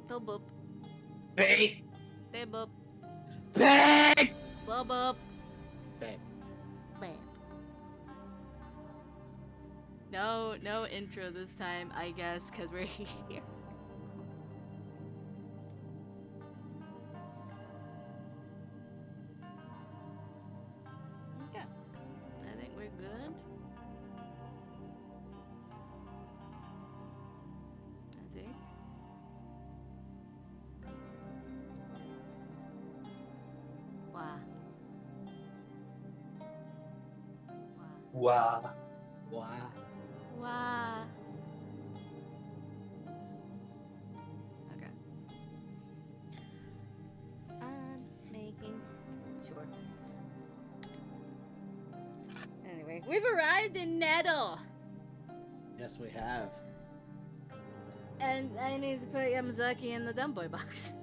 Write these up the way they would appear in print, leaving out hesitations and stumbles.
Boop. Babe. They boop. Babe. Boop. Babe. Babe. No intro this time, I guess, because we're here. Okay. I think we're good. I think. Wow. Wow. Wow. Wow. Okay. I'm making sure. Anyway, we've arrived in Nettle! Yes, we have. And I need to put Yamazaki in the dumb boy box.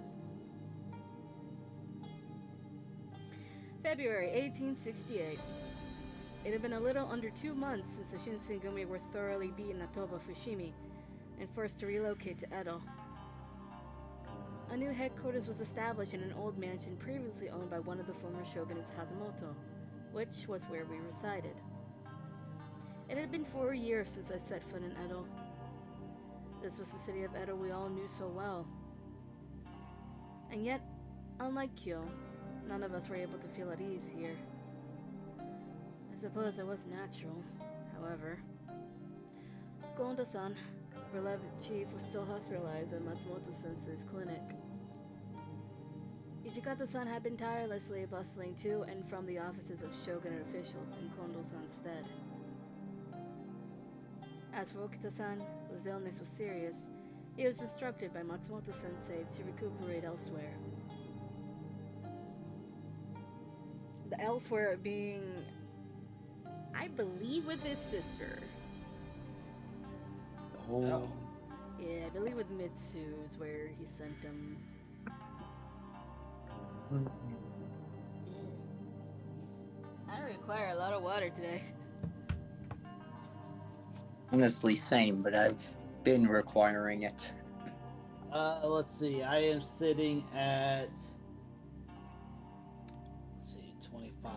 February 1868. It had been a little under 2 months since the Shinsengumi were thoroughly beaten at Toba Fushimi and forced to relocate to Edo. A new headquarters was established in an old mansion previously owned by one of the former shogunate's Hatamoto, which was where we resided. It had been 4 years since I set foot in Edo. This was the city of Edo we all knew so well. And yet, unlike Kyo, none of us were able to feel at ease here. I suppose it was natural, however. Gonda-san, beloved chief, was still hospitalized at Matsumoto-sensei's clinic. Ichikata-san had been tirelessly bustling to and from the offices of shogunate officials in Kondo-san's stead. As for Okita-san, whose illness was serious, he was instructed by Matsumoto-sensei to recuperate elsewhere. The elsewhere being, I believe, with his sister. Oh. Yeah, I believe with Mitsu's where he sent him. I require a lot of water today. Honestly, same, but I've been requiring it. Let's see. I am sitting at 25,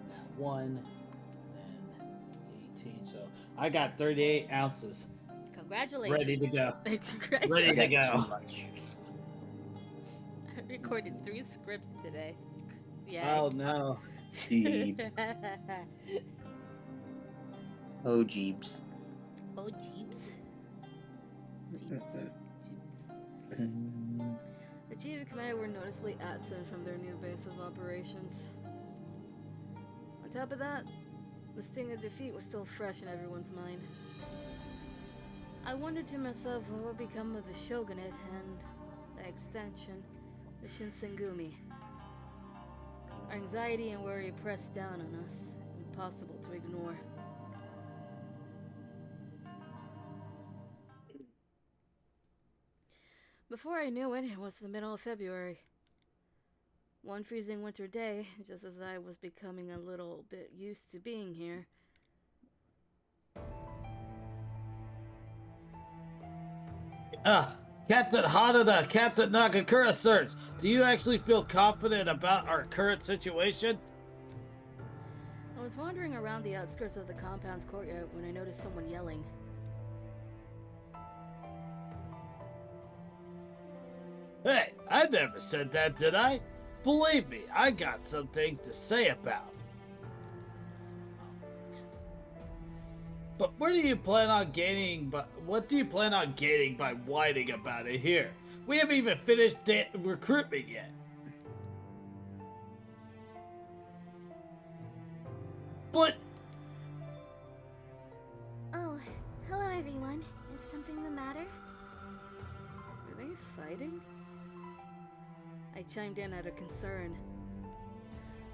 that 1, then 18. So I got 38 ounces. Congratulations. Ready to go. Congratulations. Ready to That's go. too much. I recorded 3 scripts today. Yeah. Oh no. Jeebs. Oh, jeebs. Oh, jeeps. Jeeps. The chief and commander were noticeably absent from their new base of operations. On top of that, the sting of defeat was still fresh in everyone's mind. I wondered to myself what would become of the shogunate and, by extension, the Shinsengumi. Our anxiety and worry pressed down on us, impossible to ignore. Before I knew it, it was the middle of February. One freezing winter day, just as I was becoming a little bit used to being here. Captain Hanada, Captain Nakakura, sirs. Do you actually feel confident about our current situation? I was wandering around the outskirts of the compound's courtyard when I noticed someone yelling. Hey, I never said that, did I? Believe me, I got some things to say about it. But where do you plan on gaining? What do you plan on gaining by whining about it here? We haven't even finished recruitment yet. But Oh, hello everyone. Is something the matter? Are they fighting? I chimed in out of concern.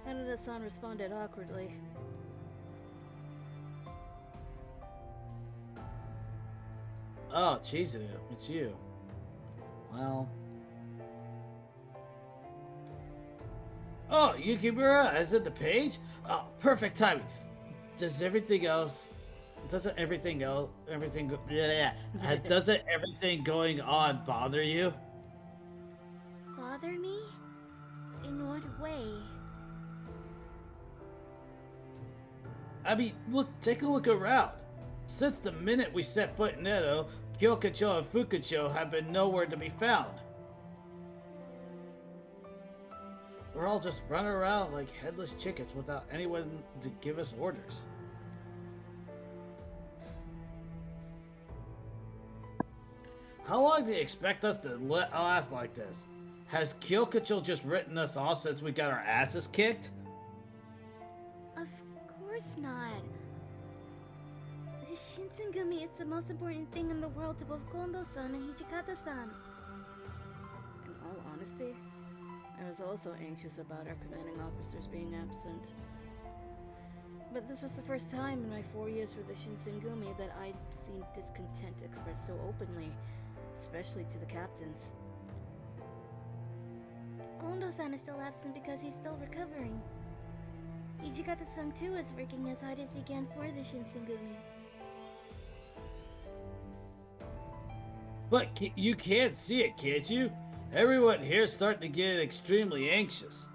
Hanada-san responded awkwardly. oh, Jesus, it's you. Well. Oh, Yukimura is it the page? Oh, perfect timing. Does everything else doesn't everything else, doesn't everything going on bother you? Bother me? In what way? I mean, look, take a look around. Since the minute we set foot in Edo, Kyokucho and Fukucho have been nowhere to be found. We're all just running around like headless chickens without anyone to give us orders. How long do you expect us to last like this? Has Kyokucho just written us off since we got our asses kicked? Of course not. The Shinsengumi is the most important thing in the world to both Kondo-san and Hijikata-san. In all honesty, I was also anxious about our commanding officers being absent. But this was the first time in my 4 years with the Shinsengumi that I'd seen discontent expressed so openly, especially to the captains. Kondo-san is still absent because he's still recovering. Hijikata-san too is working as hard as he can for the Shinsengumi. But you can't see it, can't you? Everyone here's starting to get extremely anxious.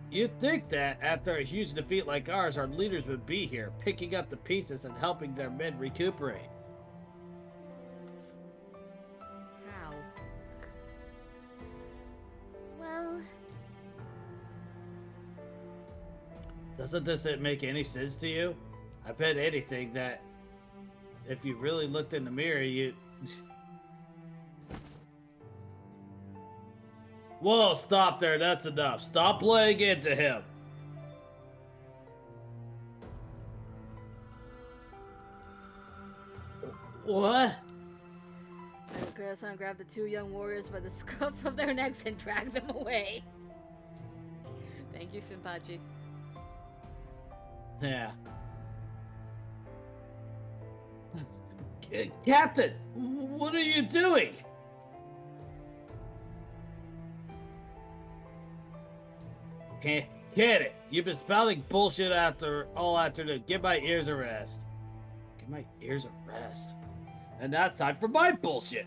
You'd think that after a huge defeat like ours, our leaders would be here, picking up the pieces and helping their men recuperate. How? Well, Doesn't this make any sense to you? I bet anything that if you really looked in the mirror, you... Whoa, stop there, that's enough. Stop playing into him. What? Ayakura-san grabbed the two young warriors by the scruff of their necks and dragged them away. Thank you, Shinpachi. Yeah. Captain, what are you doing? Get it. You've been spouting bullshit all afternoon. Give my ears a rest. Give my ears a rest. And now it's time for my bullshit.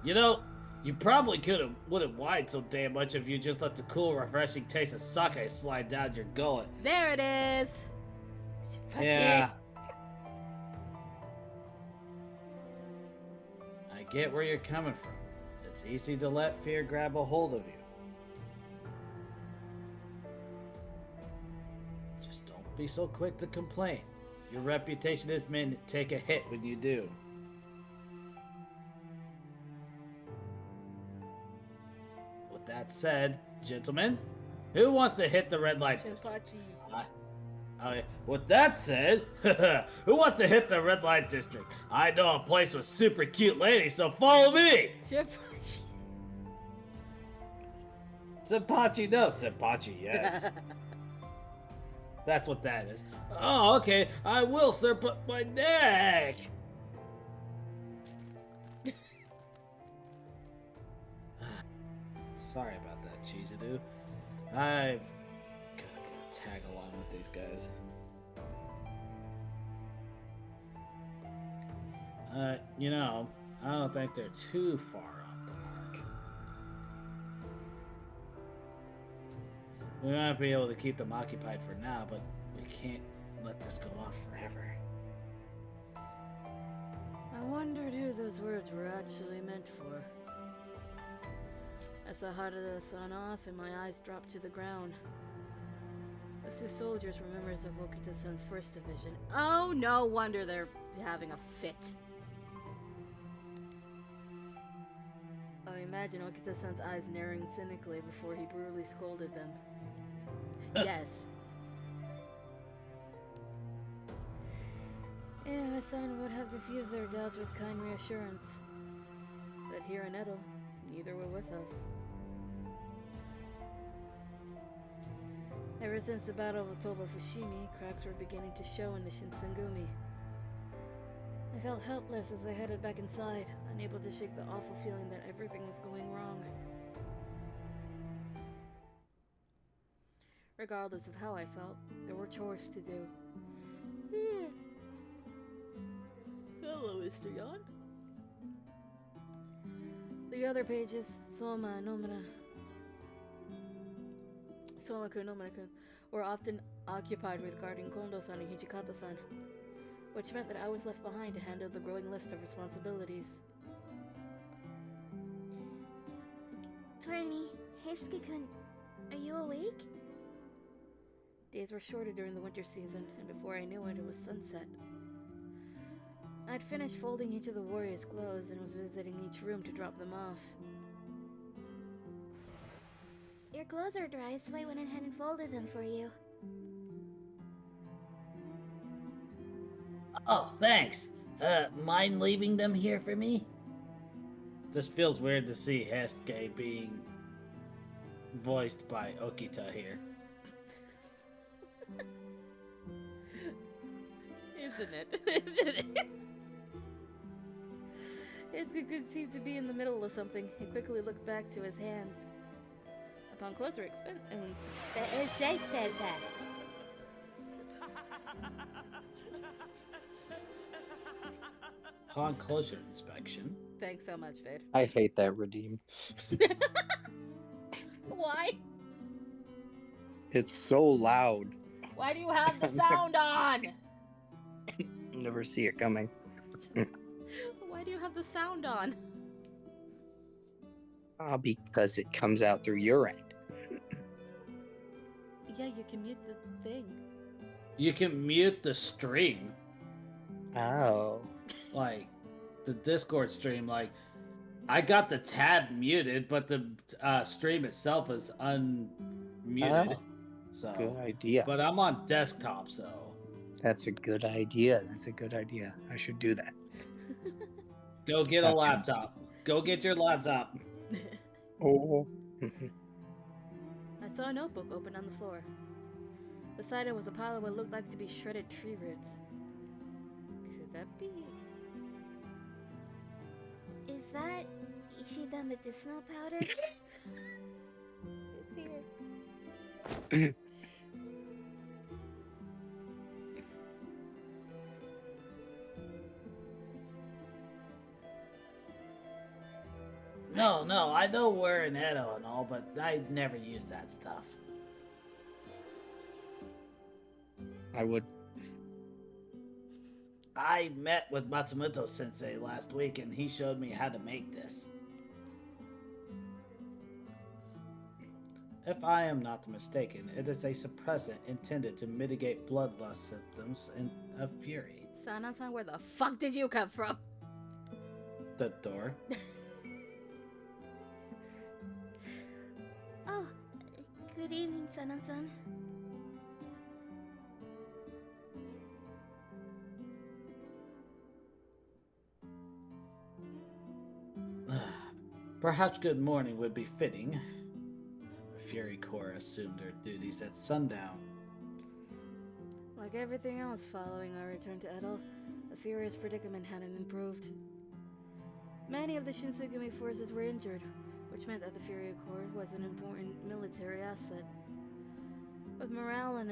You know, you probably wouldn't whine so damn much if you just let the cool, refreshing taste of sake slide down your gullet. There it is. Shinpachi. Yeah. I get where you're coming from. It's easy to let fear grab a hold of you. Just don't be so quick to complain. Your reputation is meant to take a hit when you do. With that said, gentlemen, who wants to hit the red light district? With that said, who wants to hit the red light district? I know a place with super cute ladies, so follow me! Shinpachi. Senpachi, no. Senpachi, yes. That's what that is. Oh, okay. I will, sir, but my neck! Sorry about that, Chizuru. I've gotta go tag along with these guys. You know, I don't think they're too far off the mark. We might be able to keep them occupied for now, but we can't let this go on forever. I wondered who those words were actually meant for. I saw Harada-san off and my eyes dropped to the ground. Those two soldiers were members of Okita-san's first division. Oh, no wonder they're having a fit. I imagine Okita-san's eyes narrowing cynically before he brutally scolded them. Yes. Yeah, Hassan would have diffused their doubts with kind reassurance. But here in Edo, neither were with us. Ever since the Battle of Otoba Fushimi, cracks were beginning to show in the Shinsengumi. I felt helpless as I headed back inside, unable to shake the awful feeling that everything was going wrong. Regardless of how I felt, there were chores to do. Hello, Mr. Yon. The other pages, Soma Nomina-kun, were often occupied with guarding Kondo-san and Hijikata-san, which meant that I was left behind to handle the growing list of responsibilities. Pardon me, Heisuke-kun, are you awake? Days were shorter during the winter season, and before I knew it, it was sunset. I'd finished folding each of the warriors' clothes and was visiting each room to drop them off. Your clothes are dry, so I went ahead and folded them for you. Oh, thanks. Mind leaving them here for me? This feels weird to see Hesuke being voiced by Okita here. Isn't it? Isn't it? Hesuke seemed to be in the middle of something. He quickly looked back to his hands. Upon closer inspection, Upon closer inspection. Thanks so much, Fade. I hate that redeem. Why? It's so loud. Why do you have the sound on? Never see it coming. Why do you have the sound on? Because it comes out through your end. Yeah, you can mute the thing. You can mute the stream. Oh. Like, the Discord stream, like, I got the tab muted, but the stream itself is unmuted. Oh, so good idea. But I'm on desktop, so. That's a good idea. That's a good idea. I should do that. Go get a laptop. Go get your laptop. Oh. I saw a notebook open on the floor. Beside it was a pile of what looked like to be shredded tree roots. Could that be? Is that Ishida medicinal powder? It's here. No, I know we're in Edo and all, but I never use that stuff. I would. I met with Matsumoto Sensei last week and he showed me how to make this. If I am not mistaken, it is a suppressant intended to mitigate bloodlust symptoms of fury. Sana-san, where the fuck did you come from? The door. Oh, good evening, Sana-san. Perhaps good morning would be fitting. The Fury Corps assumed their duties at sundown. Like everything else following our return to Edo, the Fury's predicament hadn't improved. Many of the Shinsengumi forces were injured, which meant that the Fury Corps was an important military asset. With morale and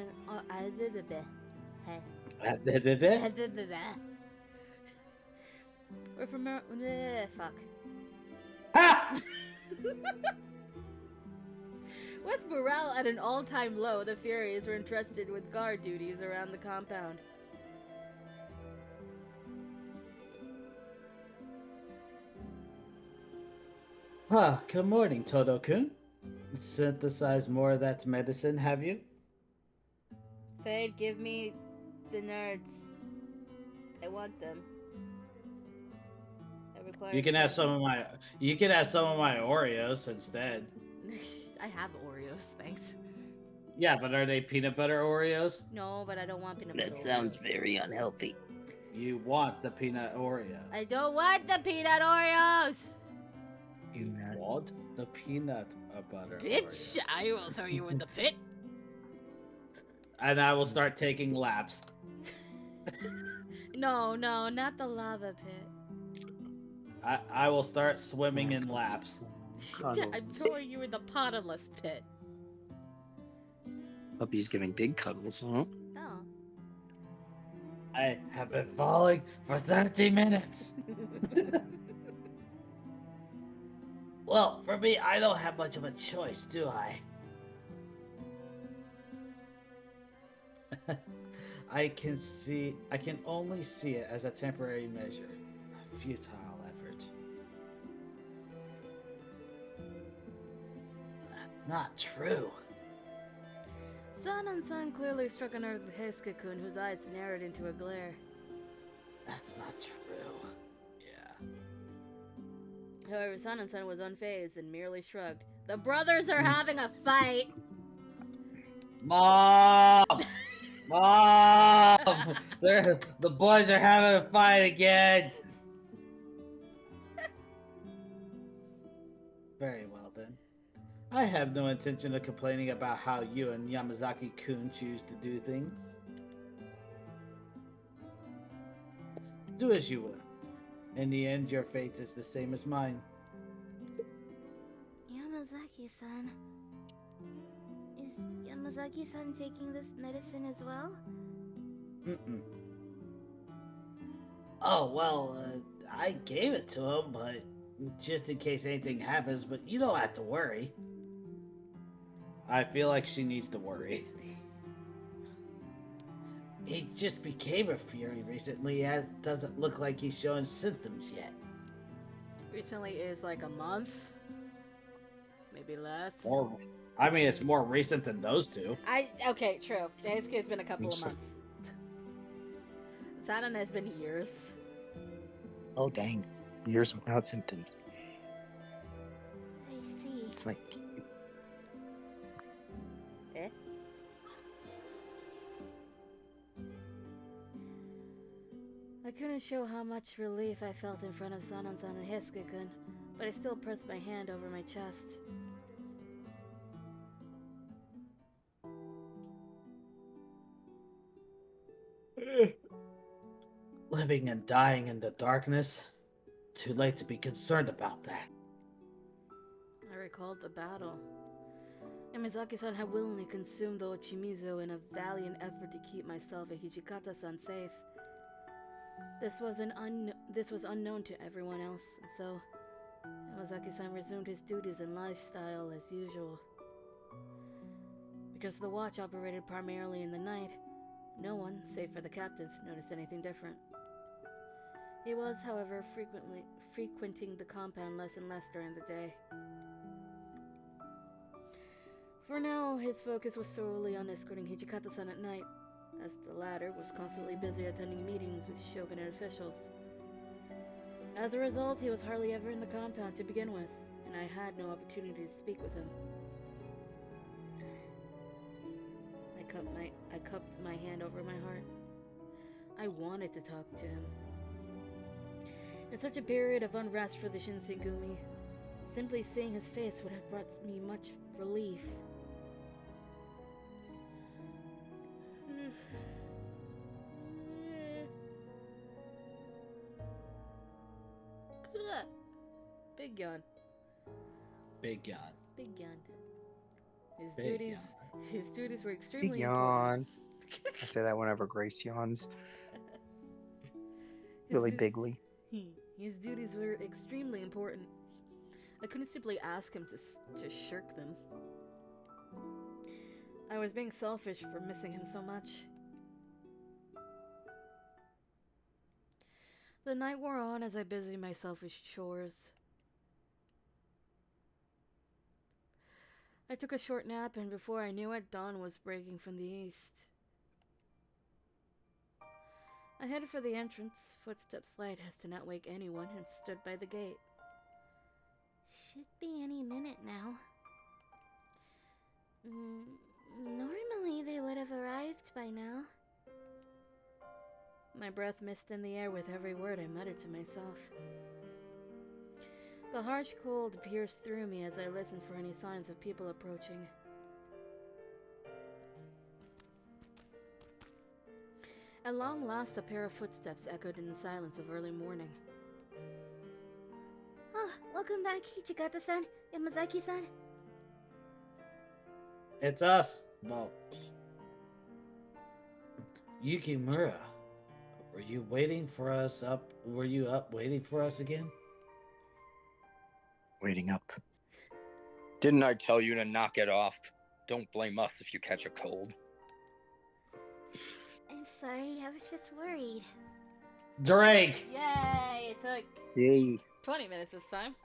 With morale at an all-time low, the Furies were entrusted with guard duties around the compound. Good morning, Todo-kun. Synthesize more of that medicine, have you? Fade, give me the nerds. I want them. I require. You can have some of my. You can have some of my Oreos instead. I have Oreos, thanks. Yeah, but are they peanut butter Oreos? No, but I don't want peanut butter. That sounds Oreos. very unhealthy. You want the peanut Oreos. I don't want the peanut Oreos! You want the peanut butter Bitch, Oreos. I will throw you in the pit. And I will start taking laps. No, not the lava pit. I will start swimming in laps. I'm throwing you in the bottomless pit. Puppy's giving big cuddles, huh? Oh. I have been falling for 30 minutes. Well, for me, I don't have much of a choice, do I? I can only see it as a temporary measure, a futile effort. That's not true. Sanan-san clearly struck a nerve with Heisuke-kun, whose eyes narrowed into a glare. That's not true. Yeah. However, Sanan-san was unfazed and merely shrugged. The brothers are having a fight! Mom! Mom! The boys are having a fight again! Very well then. I have no intention of complaining about how you and Yamazaki-kun choose to do things. Do as you will. In the end, your fate is the same as mine. Yamazaki-san. Is Yamazaki-san taking this medicine as well? Mm-mm. Oh, well, I gave it to him, but just in case anything happens, but you don't have to worry. I feel like she needs to worry. He just became a fury recently, and it doesn't look like he's showing symptoms yet. Recently is like a month? Maybe less? I mean, it's more recent than those two. Okay, true. Heisuke's been a couple of months. Sanan has been years. Oh, dang. Years without symptoms. I see. It's like... Eh? I couldn't show how much relief I felt in front of Sanan-san and Heisuke-kun, but I still pressed my hand over my chest. Living and dying in the darkness. Too late to be concerned about that. I recalled the battle. Yamazaki-san had willingly consumed the Ochimizu in a valiant effort to keep myself and Hijikata-san safe. This was unknown to everyone else, and so Yamazaki-san resumed his duties and lifestyle as usual. Because the watch operated primarily in the night, no one, save for the captains, noticed anything different. He was, however, frequenting the compound less and less during the day. For now, his focus was solely on escorting Hijikata-san at night, as the latter was constantly busy attending meetings with shogunate officials. As a result, he was hardly ever in the compound to begin with, and I had no opportunity to speak with him. I cupped my hand over my heart. I wanted to talk to him. In such a period of unrest for the Shinsengumi, simply seeing his face would have brought me much relief. Big yawn. Big yawn. Big yawn. Big His duties were extremely Big important. yawn. I say that whenever Grace yawns. Really bigly. His duties were extremely important. I couldn't simply ask him to shirk them. I was being selfish for missing him so much. The night wore on as I busied myself with chores. I took a short nap, and before I knew it, dawn was breaking from the east. I headed for the entrance, footsteps light as to not wake anyone, and stood by the gate. Should be any minute now. Normally they would have arrived by now. My breath missed in the air with every word I muttered to myself. The harsh cold pierced through me as I listened for any signs of people approaching. At long last, a pair of footsteps echoed in the silence of early morning. Oh, welcome back, Hijikata-san, Yamazaki-san. It's us. Well, Yukimura, were you waiting for us up? Were you up waiting for us again? Waiting up. Didn't I tell you to knock it off? Don't blame us if you catch a cold. I'm sorry, I was just worried. Drake! Yay! It took Yay. 20 minutes this time.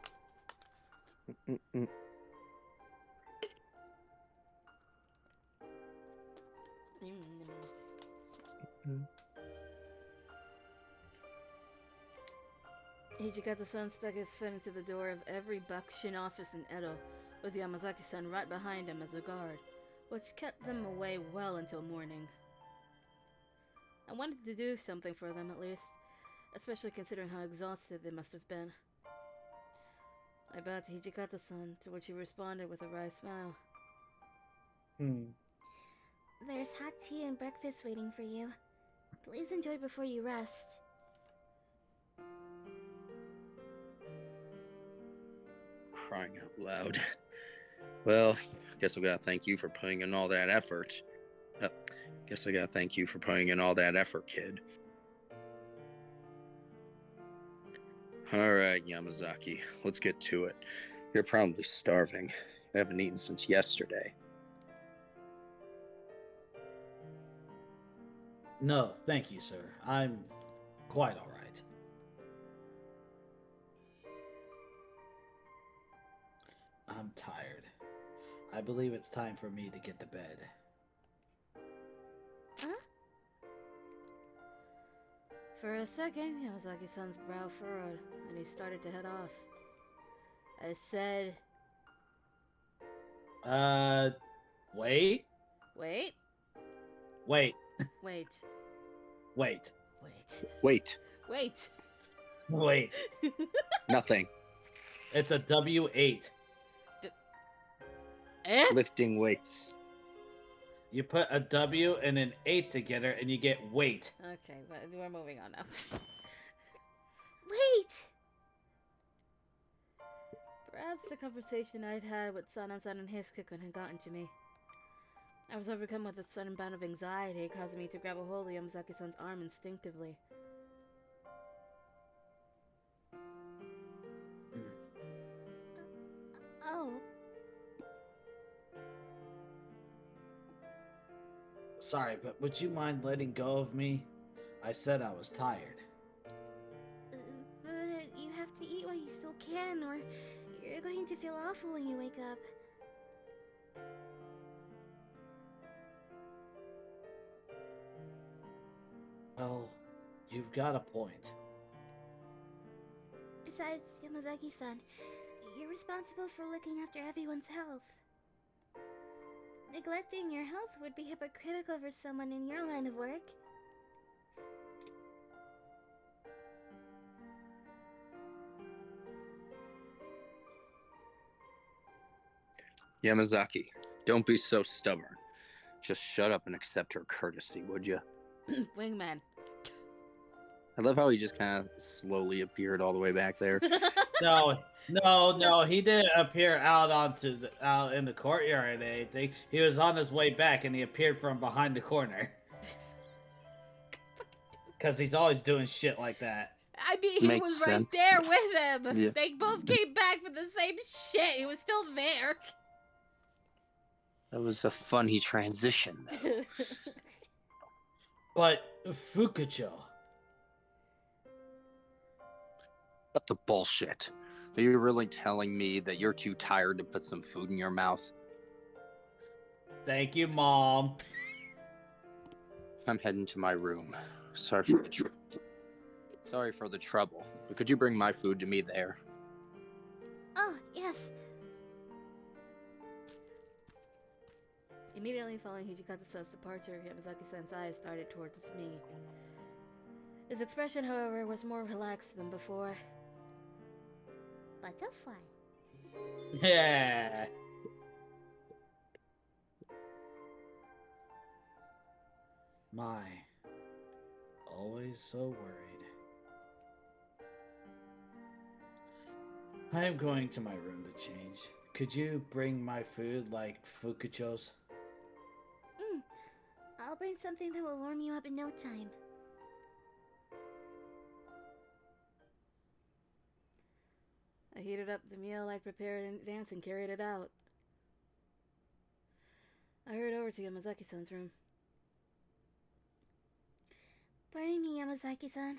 Mm-mm. Hijikata-san stuck his foot into the door of every Bakushin office in Edo, with Yamazaki-san right behind him as a guard, which kept them away well until morning. I wanted to do something for them at least, especially considering how exhausted they must have been. I bowed to Hijikata-san, to which he responded with a wry smile. There's hot tea and breakfast waiting for you. Please enjoy before you rest. Crying out loud. Well, guess I gotta thank you for putting in all that effort. Guess I gotta thank you for putting in all that effort, kid. Alright, Yamazaki, let's get to it. You're probably starving. I haven't eaten since yesterday. No, thank you, sir. I'm quite alright. I'm tired. I believe it's time for me to get to bed. Huh? For a second, Yamazaki-san's brow furrowed, and he started to head off. I said, Wait? wait, Wait. wait, Wait. wait, Wait, wait. Wait. nothing. It's a W8. Eh? Lifting weights. You put a W and an 8 together and you get weight. Okay, but we're moving on now. Wait! Perhaps the conversation I'd had with Sana-san and Hiskakun had gotten to me. I was overcome with a sudden bout of anxiety, causing me to grab a hold of Yamazaki-san's arm instinctively. Oh, Sorry, but would you mind letting go of me? I said I was tired. but you have to eat while you still can, or you're going to feel awful when you wake up. Well, you've got a point. Besides, Yamazaki-san, you're responsible for looking after everyone's health. Neglecting your health would be hypocritical for someone in your line of work. Yamazaki, don't be so stubborn. Just shut up and accept her courtesy, would you? Wingman. I love how he just kind of slowly appeared all the way back there. No, he didn't appear out in the courtyard or anything. He was on his way back and he appeared from behind the corner. Cause he's always doing shit like that. I mean, he Makes was sense. right there with him. Yeah. They both came back with the same shit. He was still there. That was a funny transition, though. But Fukucho. What the bullshit? Are you really telling me that you're too tired to put some food in your mouth? Thank you, Mom. I'm heading to my room. Sorry for the trouble. But could you bring my food to me there? Oh, yes. Immediately following Hijikata-san's departure, Yamazaki-san's eyes started towards me. His expression, however, was more relaxed than before. Butterfly. Yeah. My. Always so worried. I am going to my room to change. Could you bring my food like Fukucho's? bring something that will warm you up in no time. I heated up the meal I'd prepared in advance and carried it out. I hurried over to Yamazaki-san's room. Pardon me, Yamazaki-san.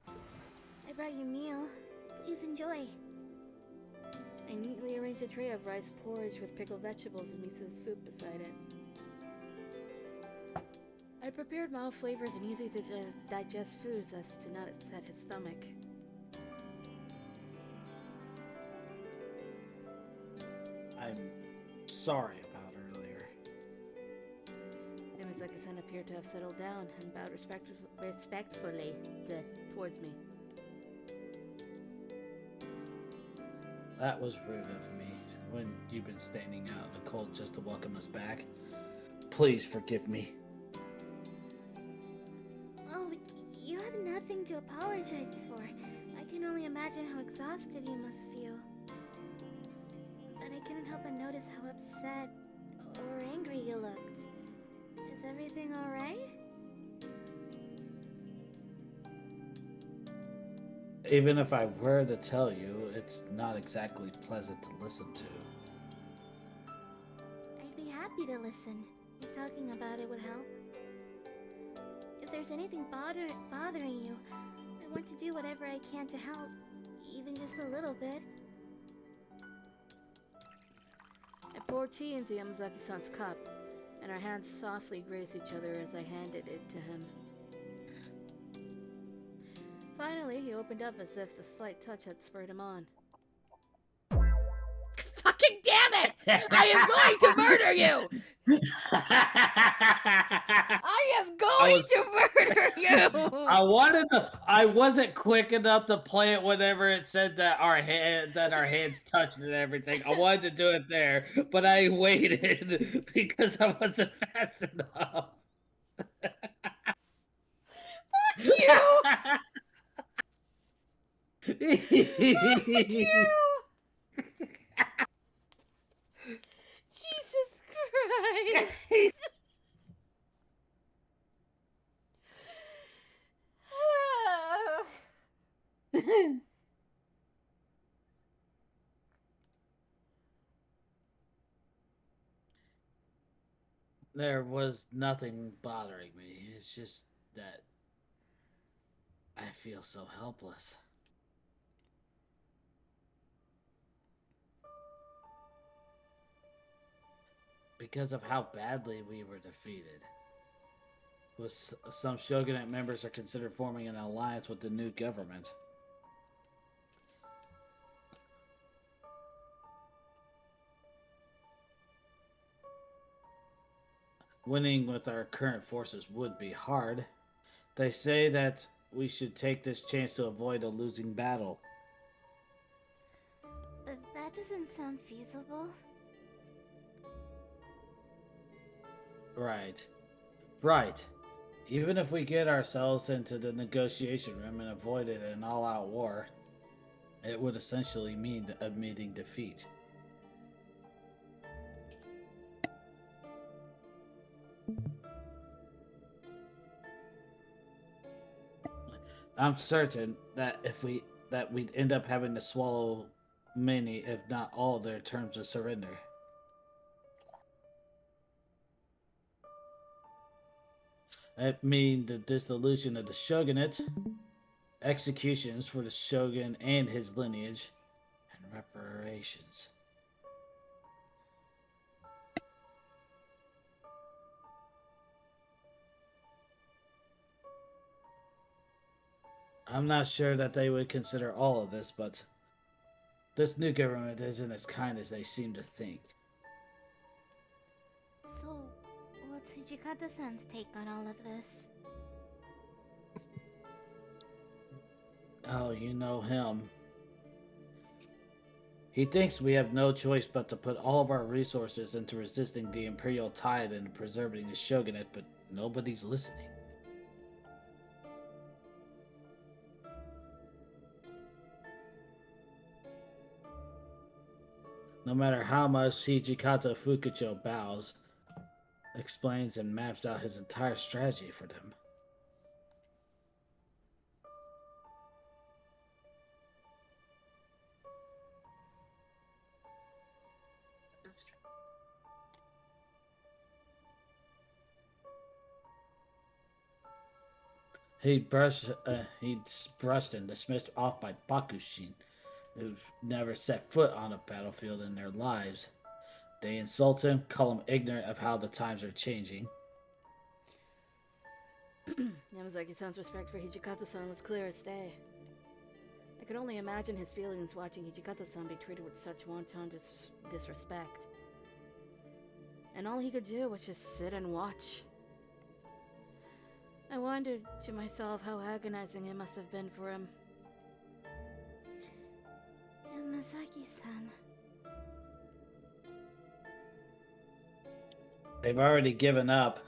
I brought you meal. Please enjoy. I neatly arranged a tray of rice porridge with pickled vegetables and miso soup beside it. I prepared mild flavors and easy to digest foods as to not upset his stomach. I'm sorry about earlier. Yamazaki-san appeared to have settled down and bowed respectfully towards me. That was rude of me when you've been standing out in the cold just to welcome us back. Please forgive me. Oh, you have nothing to apologize for. I can only imagine how exhausted you must feel. But I couldn't help but notice how upset or angry you looked. Is everything alright? Even if I were to tell you, it's not exactly pleasant to listen to. I'd be happy to listen, if talking about it would help. If there's anything bothering you, I want to do whatever I can to help, even just a little bit. I poured tea into Yamazaki-san's cup, and our hands softly grazed each other as I handed it to him. Finally, he opened up as if the slight touch had spurred him on. Fucking damn it! I am going to murder you! I am going to murder you! I wasn't quick enough to play it whenever it said that our hands touched and everything. I wanted to do it there, but I waited because I wasn't fast enough. Fuck you! Fuck you! Jesus Christ! There was nothing bothering me. It's just that I feel so helpless. Because of how badly we were defeated. With some shogunate members are considered forming an alliance with the new government. Winning with our current forces would be hard. They say that we should take this chance to avoid a losing battle. But that doesn't sound feasible. Right. Right. Even if we get ourselves into the negotiation room and avoided an all-out war, it would essentially mean admitting defeat. I'm certain that we'd end up having to swallow many, if not all, their terms of surrender. That mean the dissolution of the shogunate, executions for the shogun and his lineage, and reparations. I'm not sure that they would consider all of this, but this new government isn't as kind as they seem to think. So, what's Hijikata-san's take on all of this? Oh, you know him. He thinks we have no choice but to put all of our resources into resisting the imperial tide and preserving the shogunate, but nobody's listening. No matter how much Hijikata Fukucho bows, explains and maps out his entire strategy for them. He's brushed and dismissed off by Bakushin, who've never set foot on a battlefield in their lives. They insult him, call him ignorant of how the times are changing. Yamazaki-san's respect for Hijikata-san was clear as day. I could only imagine his feelings watching Hijikata-san be treated with such wanton disrespect. And all he could do was just sit and watch. I wondered to myself how agonizing it must have been for him. Yamazaki-san. They've already given up.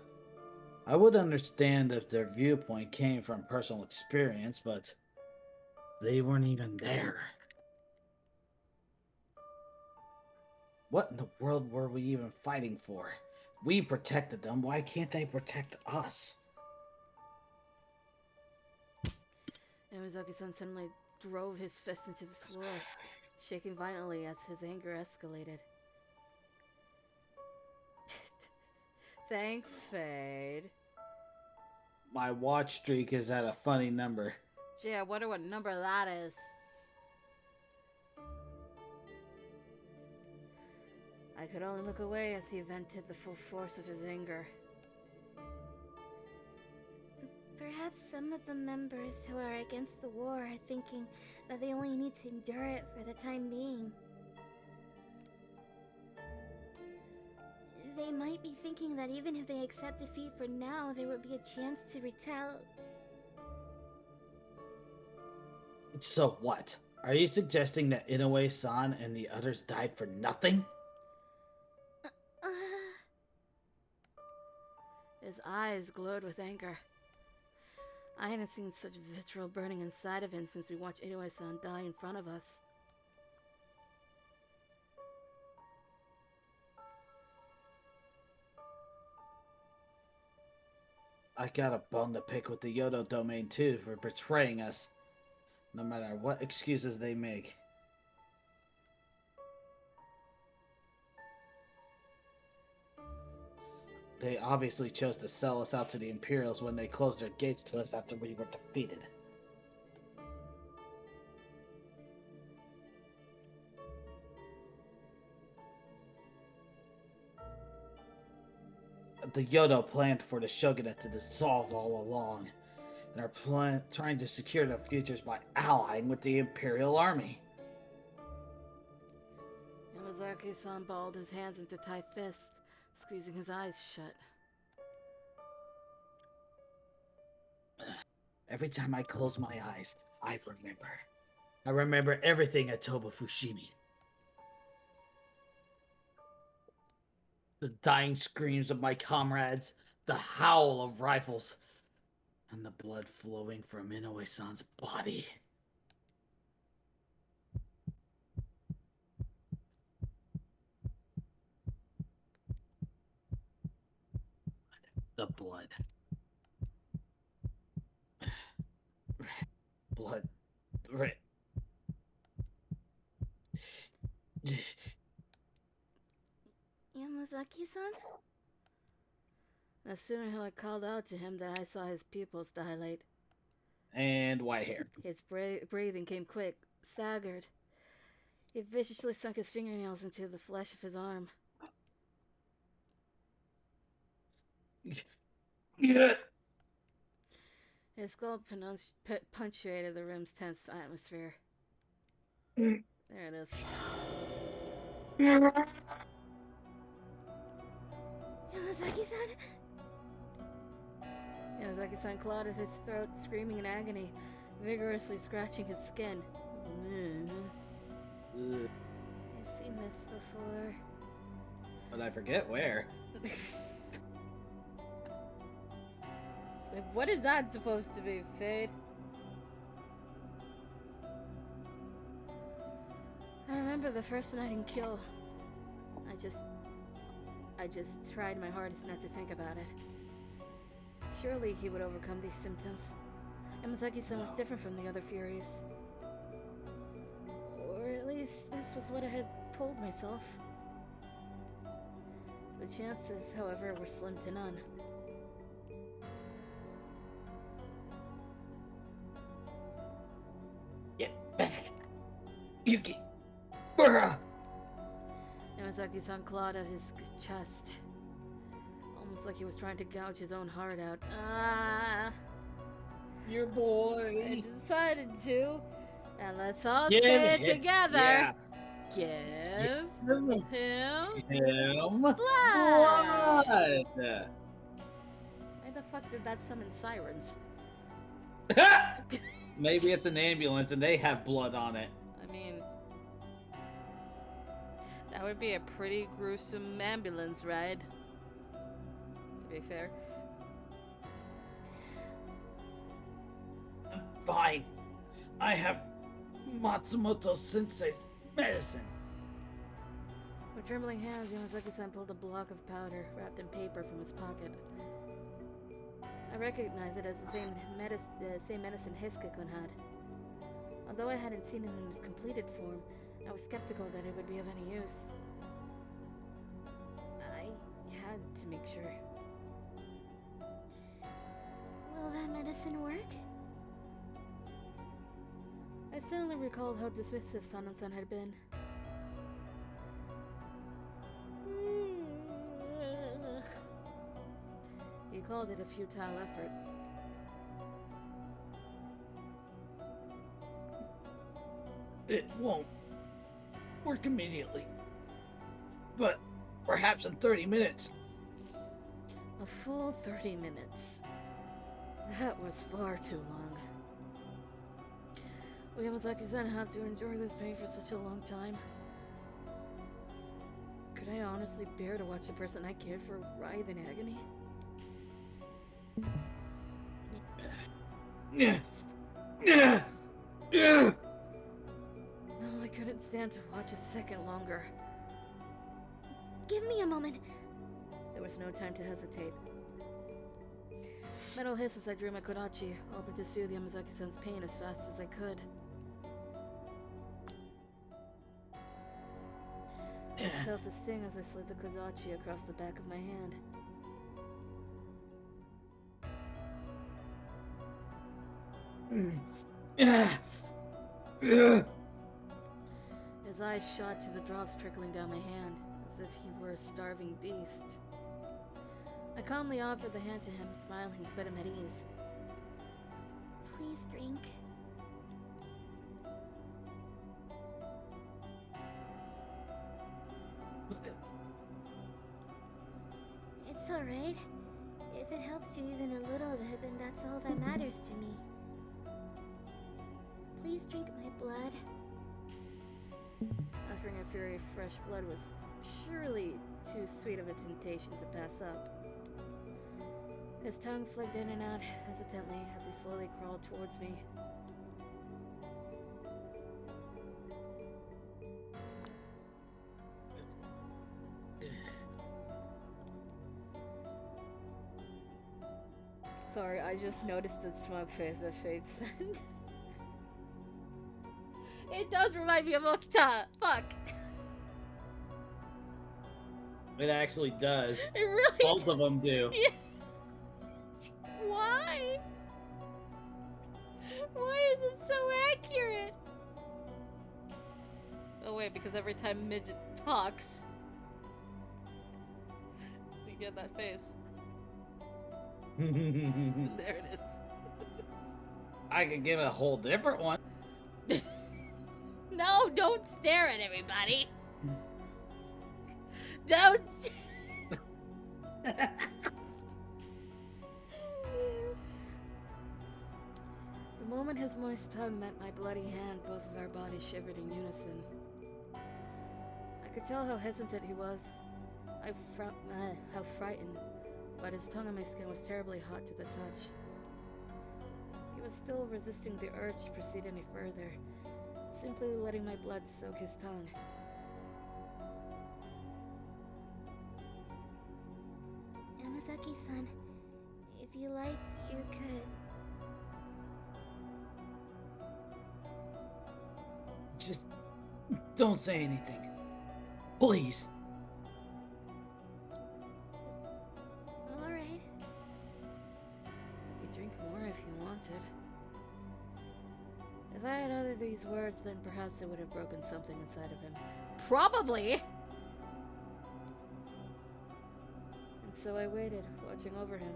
I would understand if their viewpoint came from personal experience, but they weren't even there. What in the world were we even fighting for? We protected them. Why can't they protect us? Yamazaki-san suddenly drove his fist into the floor, shaking violently as his anger escalated. Thanks, Fade. My watch streak is at a funny number. Gee, I wonder what number that is. I could only look away as he vented the full force of his anger. Perhaps some of the members who are against the war are thinking that they only need to endure it for the time being. They might be thinking that even if they accept defeat for now, there would be a chance to retaliate. So what? Are you suggesting that Inoue-san and the others died for nothing? His eyes glowed with anger. I hadn't seen such vitriol burning inside of him since we watched Inoue-san die in front of us. I got a bone to pick with the Yodo domain too for betraying us, no matter what excuses they make. They obviously chose to sell us out to the Imperials when they closed their gates to us after we were defeated. The Yodo planned for the shogunate to dissolve all along, and are trying to secure their futures by allying with the Imperial Army. Yamazaki-san balled his hands into tight fists, squeezing his eyes shut. Every time I close my eyes, I remember. I remember everything at Toba Fushimi. The dying screams of my comrades, the howl of rifles, and the blood flowing from Inoue-san's body. The blood. Blood. Red. Yamazaki-san? No sooner had I called out to him that I saw his pupils dilate. And white hair. His breathing came quick, staggered. He viciously sunk his fingernails into the flesh of his arm. Yeah. His skull punctuated the room's tense atmosphere. There it is. Yamazaki-san? Yamazaki-san clawed at his throat, screaming in agony, vigorously scratching his skin. I've seen this before. But I forget where. What is that supposed to be, Fade? I remember the first night in Kyo. I I just tried my hardest not to think about it. Surely he would overcome these symptoms. Yamazaki-san was different from the other Furies. Or at least this was what I had told myself. The chances, however, were slim to none. Get back! Yuki! Brr! Yamazaki-san clawed at his chest. Almost like he was trying to gouge his own heart out. Your boy! I decided to. And let's all Give say it him- together. Yeah. Give him Him blood! blood! Why the fuck did that summon sirens? Maybe it's an ambulance and they have blood on it. I mean, that would be a pretty gruesome ambulance ride. To be fair. I'm fine. I have Matsumoto Sensei's medicine. With trembling hands, Yamazaki-san pulled a block of powder wrapped in paper from his pocket. I recognized it as the same medicine Heisuke-kun had. Although I hadn't seen it in its completed form, I was skeptical that it would be of any use. I had to make sure. Will that medicine work? I suddenly recalled how dismissive Sanan-san had been. He called it a futile effort. It won't work immediately. But perhaps in 30 minutes. A full 30 minutes. That was far too long. Will Yamazaki-san have to endure this pain for such a long time? Could I honestly bear to watch the person I cared for writhe in agony? No, I couldn't stand to watch a second longer. Give me a moment. There was no time to hesitate. Metal hiss as I drew my kodachi, hoping to soothe Yamazaki-san's pain as fast as I could. I felt a sting as I slid the kodachi across the back of my hand. His eyes shot to the drops trickling down my hand, as if he were a starving beast. I calmly offered the hand to him, smiling to put him at ease. Please drink. It's alright. If it helps you even a little bit, then that's all that matters to me. Please drink my blood. Offering a fury of fresh blood was surely too sweet of a temptation to pass up. His tongue flicked in and out hesitantly as he slowly crawled towards me. Sorry, I just noticed the smug face of Fate sent. It does remind me of Okta! Fuck! It actually does. It really Both of them do. Yeah. Why? Why is it so accurate? Oh wait, because every time Midget talks, we get that face. There it is. I could give a whole different one. No, don't stare at everybody. Don't. The moment his moist tongue met my bloody hand, both of our bodies shivered in unison. I could tell how hesitant he was, how frightened, but his tongue on my skin was terribly hot to the touch. He was still resisting the urge to proceed any further, simply letting my blood soak his tongue. Hakuoki-san, if you like, you could... Just don't say anything. Please. Alright. You could drink more if you wanted. If I had uttered these words, then perhaps it would have broken something inside of him. Probably! And so I waited, watching over him.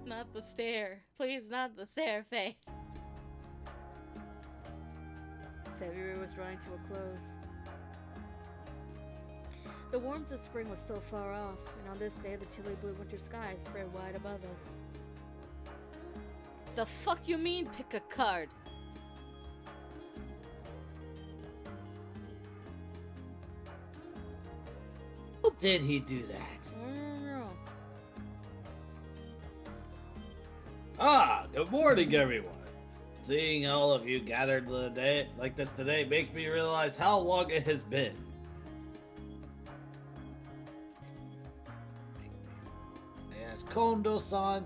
Not the stare. Please, not the stare, Faye. February was drawing to a close. The warmth of spring was still far off, and on this day the chilly blue winter sky spread wide above us. The fuck you mean, pick a card? How did he do that? I don't know. Ah, good morning, everyone. Seeing all of you gathered today, like this today makes me realize how long it has been. Yes, Kondo-san.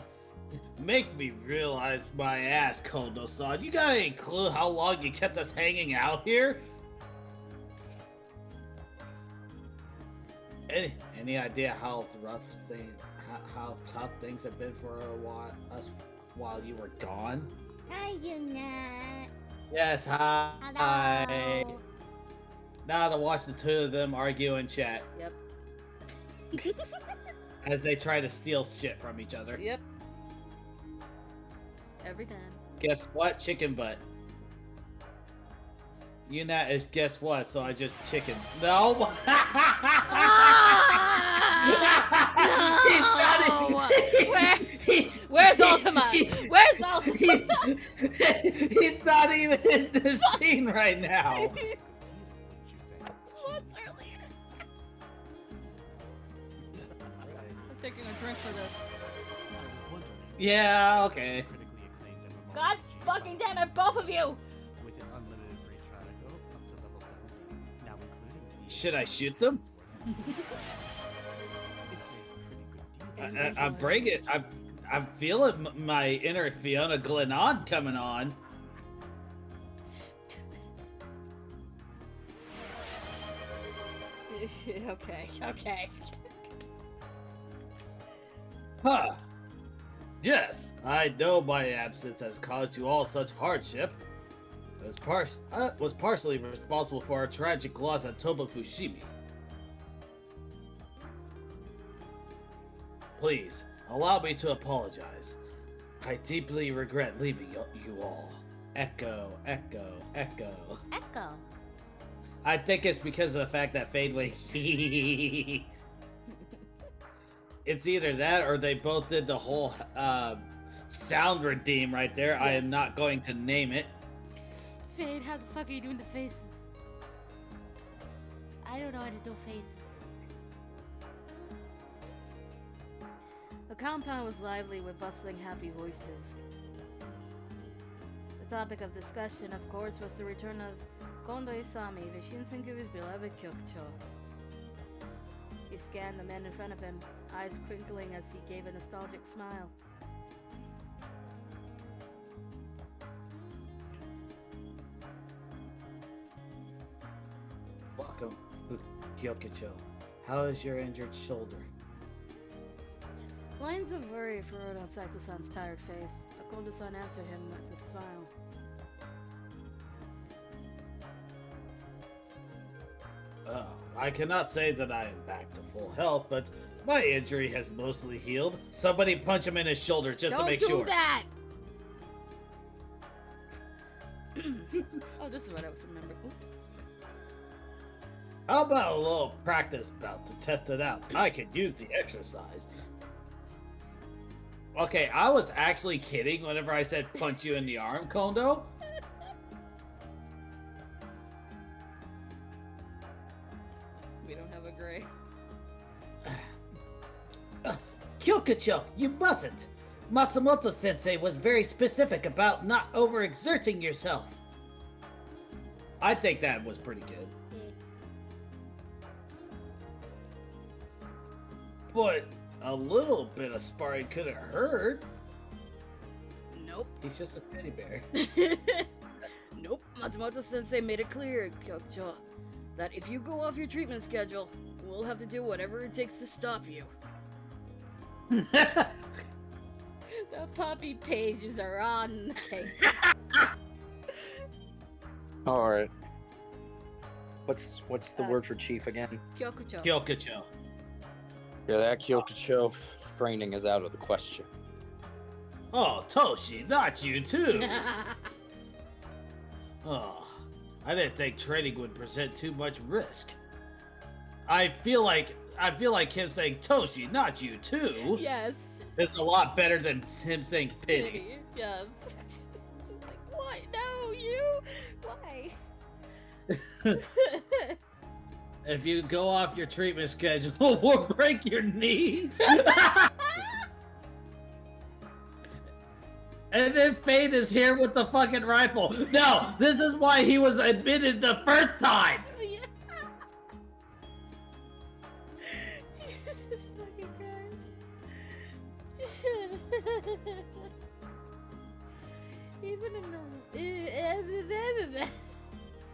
Make me realize my ass, Kondo-san. You got any clue how long you kept us hanging out here? Any idea how tough things have been for us while you were gone? Hi, Yuna. Yes, hi. Hello. Now to watch the two of them argue in chat Yep. as they try to steal shit from each other. Yep. Every time. Guess what? Chicken butt. Yuna is guess what? So I just chicken. No. Where's Ultima? Where's Ultima? He's not even in the scene right now. What's earlier? I'm taking a drink for this. Yeah, okay. God fucking damn it, both of you! With an unlimited free trial up to level 70, now including the Should I shoot them? It's a pretty good deal. I'm bringing. I'm feeling my inner Fiona Glennon coming on. Okay. Huh. Yes, I know my absence has caused you all such hardship. I was partially responsible for our tragic loss at Toba Fushimi. Please, allow me to apologize. I deeply regret leaving you all. Echo. Echo. I think it's because of the fact that Fade went It's either that or they both did the whole sound redeem right there. I am Yes. not going to name it. Fade, how the fuck are you doing the faces? I don't know how to do faces. The compound was lively with bustling, happy voices. The topic of discussion, of course, was the return of Kondo Isami, the Shinsenku's beloved Kyokucho. He scanned the men in front of him, eyes crinkling as he gave a nostalgic smile. Welcome, Kyokucho. How is your injured shoulder? Lines of worry furrowed on Saito-san's tired face. Kondo-san answered him with a smile. I cannot say that I am back to full health, but my injury has mostly healed. Somebody punch him in his shoulder just to make sure. Don't do that! Oh, this is what I was remembering. Oops. How about a little practice bout to test it out? I could use the exercise. Okay, I was actually kidding whenever I said punch you in the arm, Kondo. We don't have a gray. Kyokucho, you mustn't! Matsumoto-sensei was very specific about not overexerting yourself. I think that was pretty good. but a little bit of sparring couldn't hurt. Nope. He's just a teddy bear. Nope. Matsumoto-sensei made it clear, Kyokucho, that if you go off your treatment schedule, we'll have to do whatever it takes to stop you. The puppy pages are on the case. All right. What's the word for chief again? Kyokucho. Kyokucho. Yeah, that Kyokucho training is out of the question. Oh, Toshi, not you too. Oh, I didn't think training would present too much risk. I feel like him saying Toshi, not you too. Yes. It's a lot better than him saying pity. Yes. Like, why? No, you. Why? If you go off your treatment schedule, we'll break your knees. And then Fade is here with the fucking rifle. No, this is why he was admitted the first time. Yeah. Jesus fucking Christ. Even in the...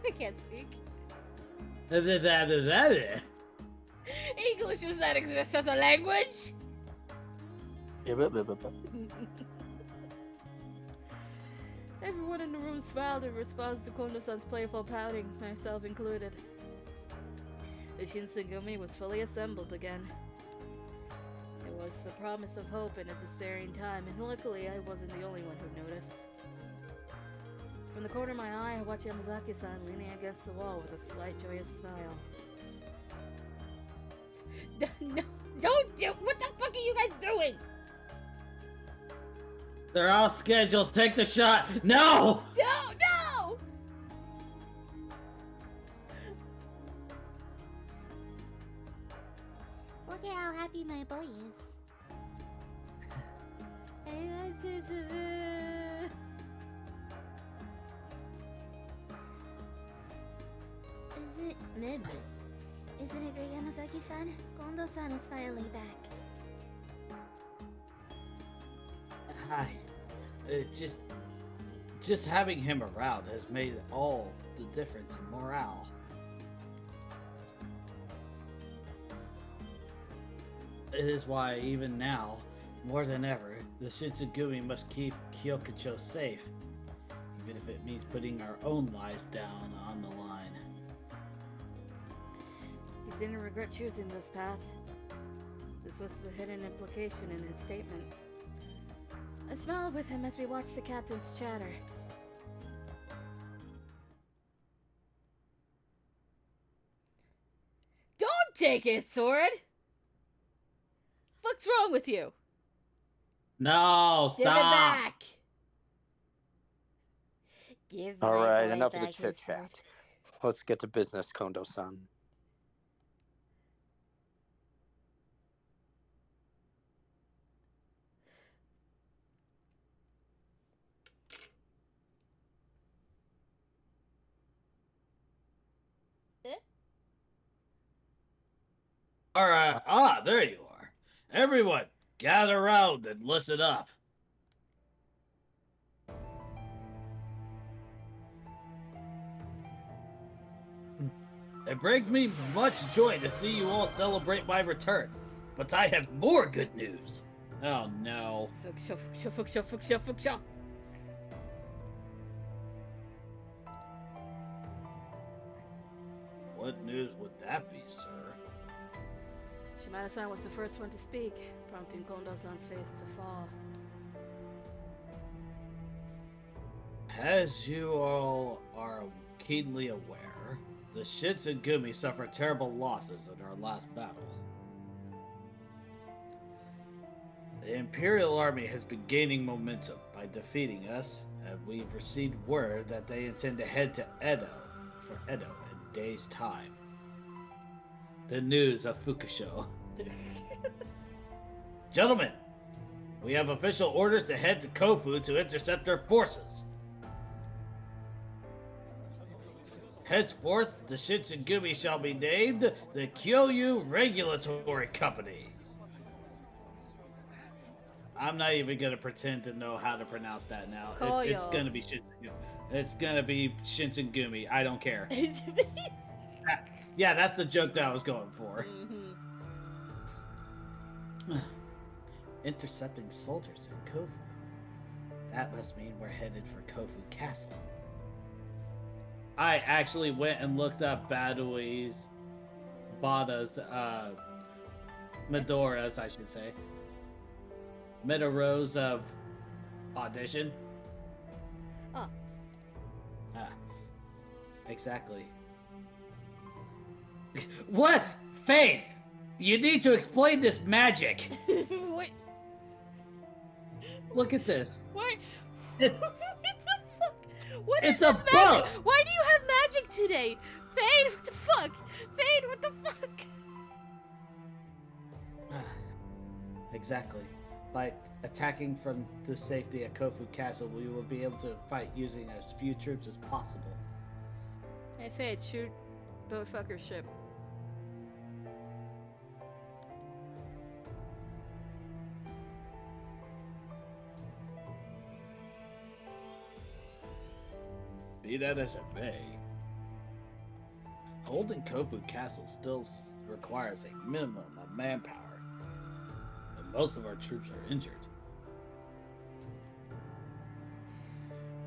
I can't speak. English does not exist as a language. Everyone in the room smiled in response to Kondo-san's playful pouting, myself included. The Shinsengumi was fully assembled again. It was the promise of hope in a despairing time, and luckily I wasn't the only one who noticed. From the corner of my eye, I watched Yamazaki-san leaning against the wall with a slight joyous smile. No, don't do- What the fuck are you guys doing? They're all scheduled. Take the shot. No! No! Look at how happy my boy is. Isn't it great, Yamazaki-san? Kondo-san is finally back. Hi. Just having him around has made all the difference in morale. It is why, even now, more than ever, the Shinsengumi must keep Kyokucho safe, even if it means putting our own lives down on the line. He didn't regret choosing this path. This was the hidden implication in his statement. I smiled with him as we watched the captains chatter. Don't take his sword! What's wrong with you? No, stop! Give it back! Give All my right, boy enough of the back his chit chat. Let's get to business, Kondo-san. Alright, there you are. Everyone, gather around and listen up. It brings me much joy to see you all celebrate my return, but I have more good news. Oh no. Fuksha. What news would that be, sir? Shimada-san was the first one to speak, prompting Kondo-san's face to fall. As you all are keenly aware, the Shinsengumi suffered terrible losses in our last battle. The Imperial Army has been gaining momentum by defeating us, and we've received word that they intend to head to Edo in a day's time. The news of Fukusho. Gentlemen, we have official orders to head to Kofu to intercept their forces. Henceforth, the Shinsengumi shall be named the Kyoyu Regulatory Company. I'm not even gonna pretend to know how to pronounce that now. It's Koyo. gonna be Shinsengumi. It's gonna be Shinsengumi. I don't care. Yeah, that's the joke that I was going for. Intercepting soldiers in Kofu. That must mean we're headed for Kofu Castle. I actually went and looked up Bada's, Medora's, I should say. Medora's audition. Oh. Exactly. What? Fane! You need to explain this magic! What? Look at this. What? It- What the fuck? What It's is a this magic? boat! Why do you have magic today? Fade, what the fuck? Fade, what the fuck? Exactly. By attacking from the safety at Kofu Castle, we will be able to fight using as few troops as possible. Hey, Fade, shoot boat fucker ship. Be that as it may, holding Kofu Castle still requires a minimum of manpower, and most of our troops are injured.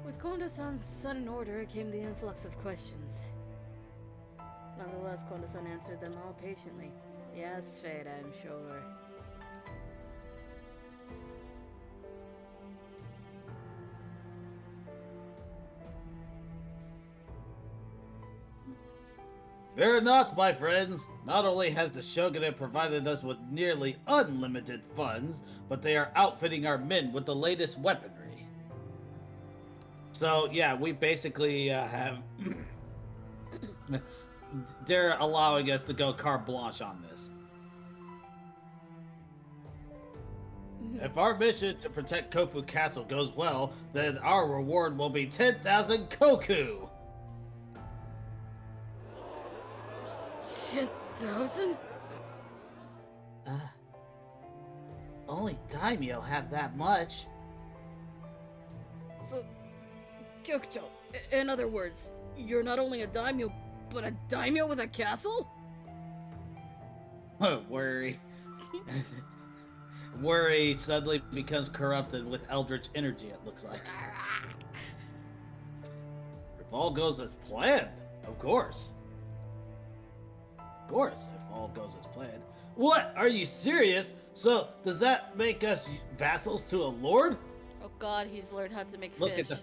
With Kondo-san's sudden order came the influx of questions. Nonetheless, Kondo-san answered them all patiently. Yes, Fade, I'm sure. Fear not, my friends. Not only has the shogunate provided us with nearly unlimited funds, but they are outfitting our men with the latest weaponry. So, yeah, we basically have... They're allowing us to go carte blanche on this. If our mission to protect Kofu Castle goes well, then our reward will be 10,000 koku! 10,000? Only daimyo have that much. So, Kyokucho, in other words, you're not only a daimyo, but a daimyo with a castle? Worry. Worry suddenly becomes corrupted with eldritch energy, it looks like. If all goes as planned, of course. Of course, if all goes as planned. What? Are you serious? So, does that make us vassals to a lord? Oh god, he's learned how to make Look fish. at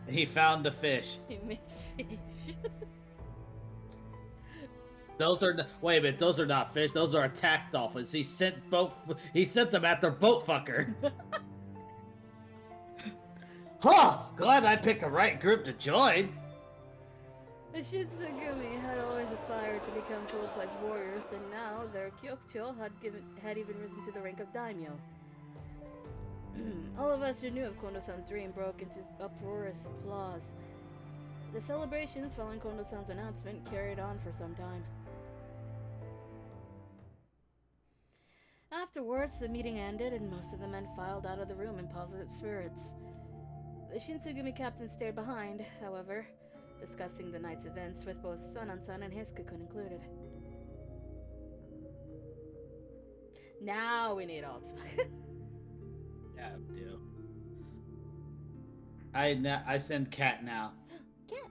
the... He found the fish. He made fish. Those are... Wait a minute, those are not fish. Those are attack dolphins. He sent them after boat fucker. Huh! Glad I picked the right group to join. The Shinsengumi had always aspired to become full-fledged warriors, and now their Kyokucho had even risen to the rank of daimyo. All of us who knew of Kondo-san's dream broke into uproarious applause. The celebrations following Kondo-san's announcement carried on for some time. Afterwards, the meeting ended, and most of the men filed out of the room in positive spirits. The Shinsengumi captain stayed behind, however, discussing the night's events with both Sanan-san and Hiskakun included. Now we need alt. Yeah, do. I send cat now. Cat.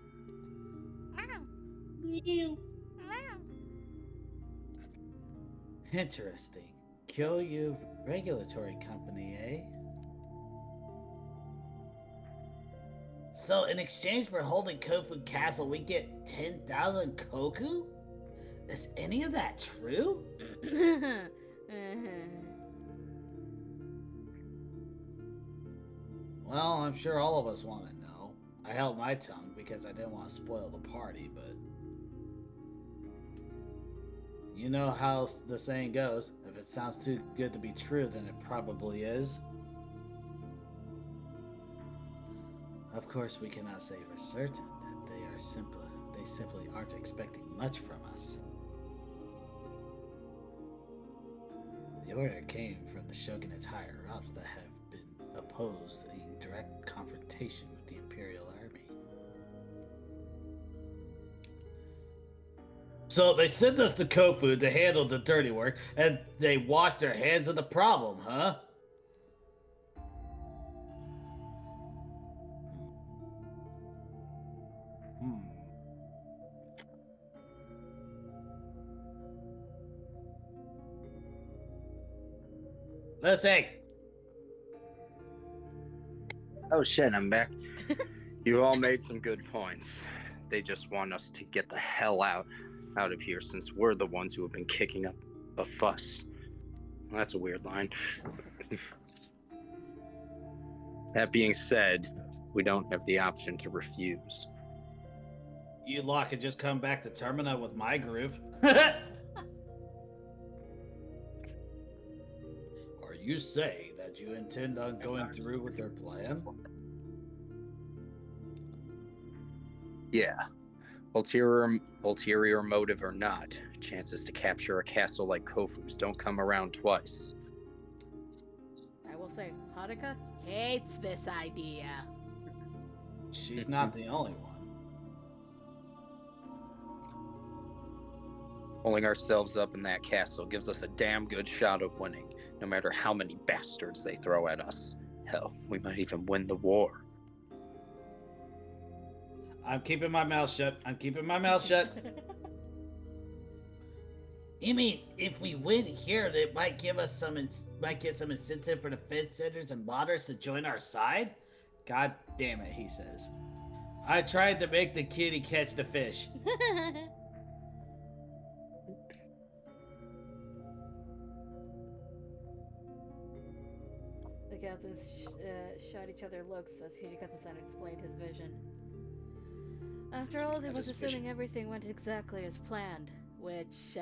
Interesting. Kyoyu Regulatory Company, eh? So, in exchange for holding Kofu Castle, we get 10,000 koku? Is any of that true? Well, I'm sure all of us want to know. I held my tongue because I didn't want to spoil the party, but... You know how the saying goes, if it sounds too good to be true, then it probably is. Of course, we cannot say for certain that they simply aren't expecting much from us. The order came from the shogunate's higher-ups that have been opposed in direct confrontation with the Imperial Army. So they sent us to Kofu to handle the dirty work, and they washed their hands of the problem, huh? Let's say. Oh shit, I'm back. You all made some good points. They just want us to get the hell out of here since we're the ones who have been kicking up a fuss. Well, that's a weird line. That being said, we don't have the option to refuse. You lot could just come back to Termina with my group. Are you saying that you intend on going through with their plan? Yeah. Ulterior motive or not, chances to capture a castle like Kofu's don't come around twice. I will say, Haruka hates this idea. She's not the only one. Pulling ourselves up in that castle gives us a damn good shot of winning, no matter how many bastards they throw at us. Hell, we might even win the war. I'm keeping my mouth shut. You mean if we win here, it might give us some incentive for the Fed centers and modders to join our side? God damn it, he says. I tried to make the kitty catch the fish. The captains shot each other looks as Hijikata-san explained his vision. After all, he was assuming everything went exactly as planned, which,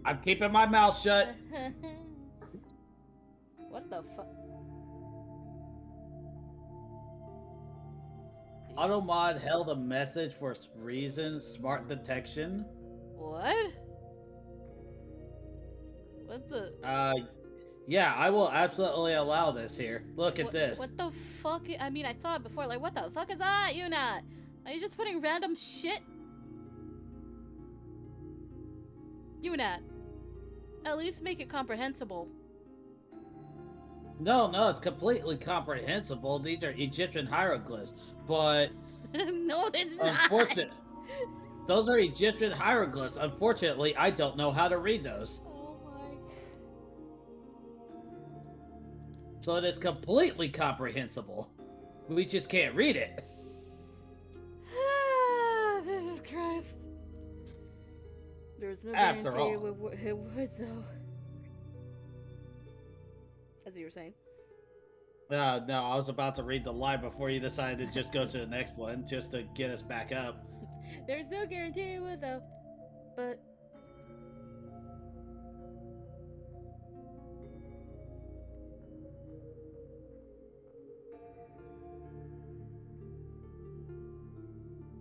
I'm keeping my mouth shut. What the fuck? Automod held a message for reasons, smart detection. What? What the? Yeah, I will absolutely allow this here. Look at this. What the fuck? I mean, I saw it before. Like, what the fuck is that, Yuna? Are you just putting random shit? Yuna, at least make it comprehensible. No, it's completely comprehensible. These are Egyptian hieroglyphs, but no, it's not. Unfortunate. Those are Egyptian hieroglyphs. Unfortunately, I don't know how to read those. Oh my. So it is completely comprehensible. We just can't read it. Jesus Christ. There's no After guarantee all. it would, though. As you were saying. No, I was about to read the line before you decided to just go to the next one, just to get us back up. There's no guarantee it would, though. But...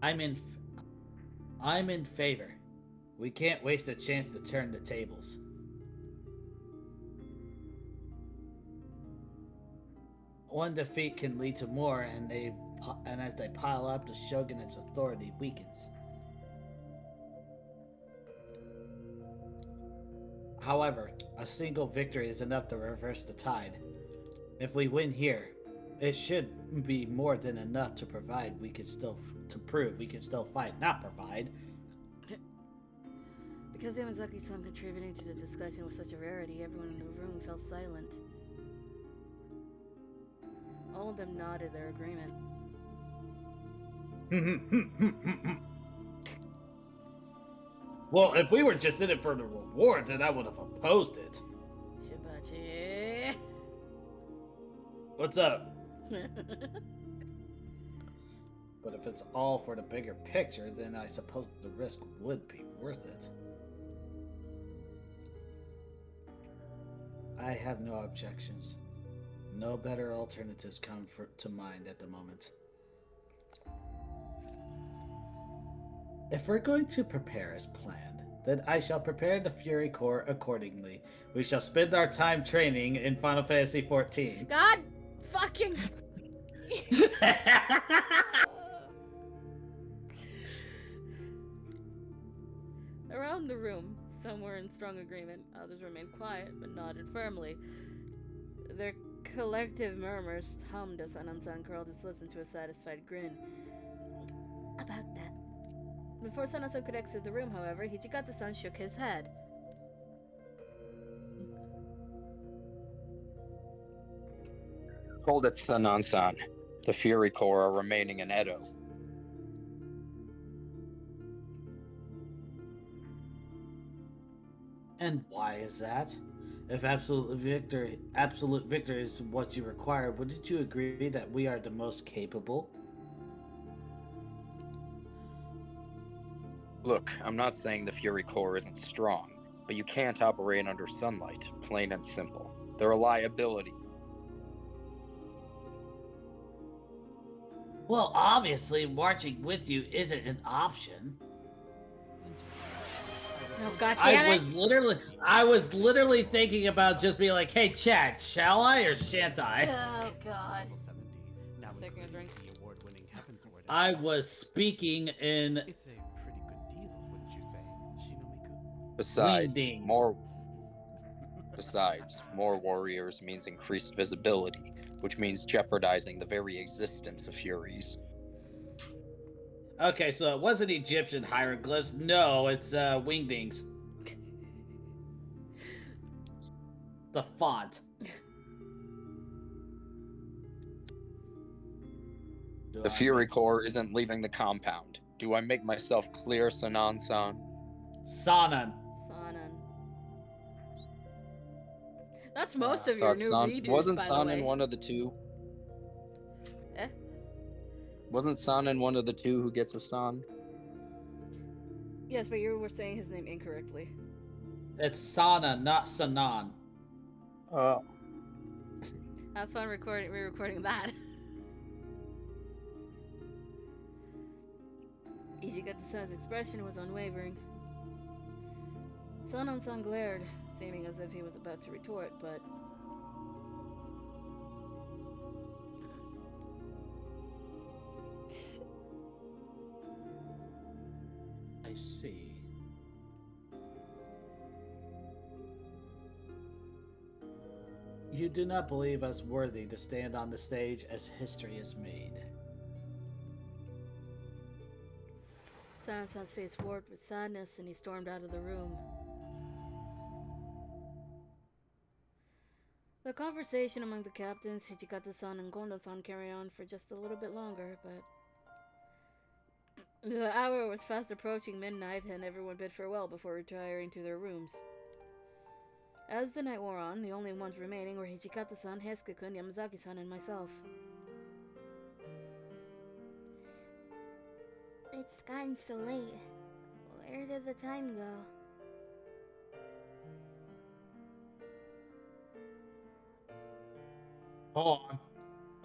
I'm in favor. We can't waste a chance to turn the tables. One defeat can lead to more, and as they pile up, the shogunate's authority weakens. However, a single victory is enough to reverse the tide. If we win here, it should be more than enough to prove we can still fight, not provide. Because Yamazaki-san contributing to the discussion was such a rarity, everyone in the room fell silent. All of them nodded their agreement. Well, if we were just in it for the reward, then I would have opposed it. Shibachi. What's up? But if it's all for the bigger picture, then I suppose the risk would be worth it. I have no objections. No better alternatives come to mind at the moment. If we're going to prepare as planned, then I shall prepare the Fury Core accordingly. We shall spend our time training in Final Fantasy XIV. God fucking. Around the room, some were in strong agreement, others remained quiet but nodded firmly. Their collective murmurs hummed as Sanan-san curled his lips into a satisfied grin. About that. Before Sanan-san could exit the room, however, Hijikata-san shook his head. Hold it, Sanan-san. The Fury Corps are remaining in Edo. And why is that? If absolute victory is what you require, wouldn't you agree that we are the most capable? Look, I'm not saying the Fury Corps isn't strong, but you can't operate under sunlight, plain and simple. They're a liability. Well, obviously, marching with you isn't an option. Oh, God damn it. I was literally thinking about just being like, hey, Chad, shall I or shan't I? Oh, God. Level 70. Now Taking a drink. the award-winning Heaven's Word. I was speaking in It's a pretty good deal, wouldn't you say, Shinomiku? Besides, more warriors means increased visibility, which means jeopardizing the very existence of Furies. Okay, so it wasn't Egyptian hieroglyphs. No, it's wingdings. The font. The Fury Corps isn't leaving the compound. Do I make myself clear, Sanan-san? Sanan. Sanan. That's most of your new readers, Wasn't by the Sanan way. one of the two? Eh? Wasn't Sanan one of the two who gets a san? Yes, but you were saying his name incorrectly. It's Sana, not Sanan. Oh. Have fun re-recording that. Ijigata-san's expression was unwavering. Sanan-san glared, seeming as if he was about to retort, but... I see. You do not believe us worthy to stand on the stage as history is made. Sanan-san's face warped with sadness, and he stormed out of the room. The conversation among the captains, Hijikata-san and Kondo-san, carried on for just a little bit longer, but... The hour was fast approaching midnight, and everyone bid farewell before retiring to their rooms. As the night wore on, the only ones remaining were Hijikata-san, Heisuke-kun, Yamazaki-san, and myself. It's gotten so late. Where did the time go? Hold on.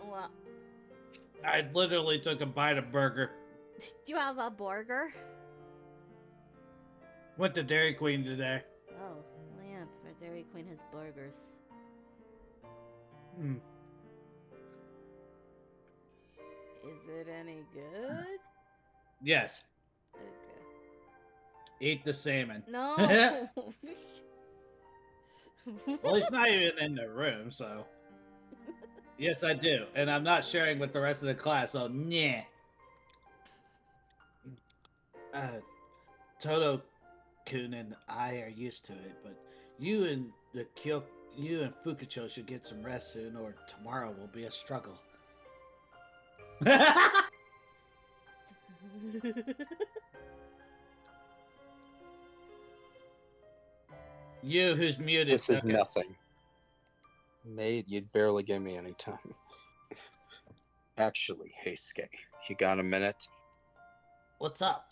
What? I literally took a bite of burger. You have a burger? Went to Dairy Queen today. Oh, well, yeah, but Dairy Queen has burgers. Mm. Is it any good? Yes. Okay. Eat the salmon. No! Well, he's not even in the room, so. Yes, I do. And I'm not sharing with the rest of the class, so nah. Toto-kun and I are used to it, but you and Fukucho should get some rest soon, or tomorrow will be a struggle. You who's muted. This is okay. nothing. Mate, you'd barely give me any time. Actually, Heisuke, you got a minute? What's up?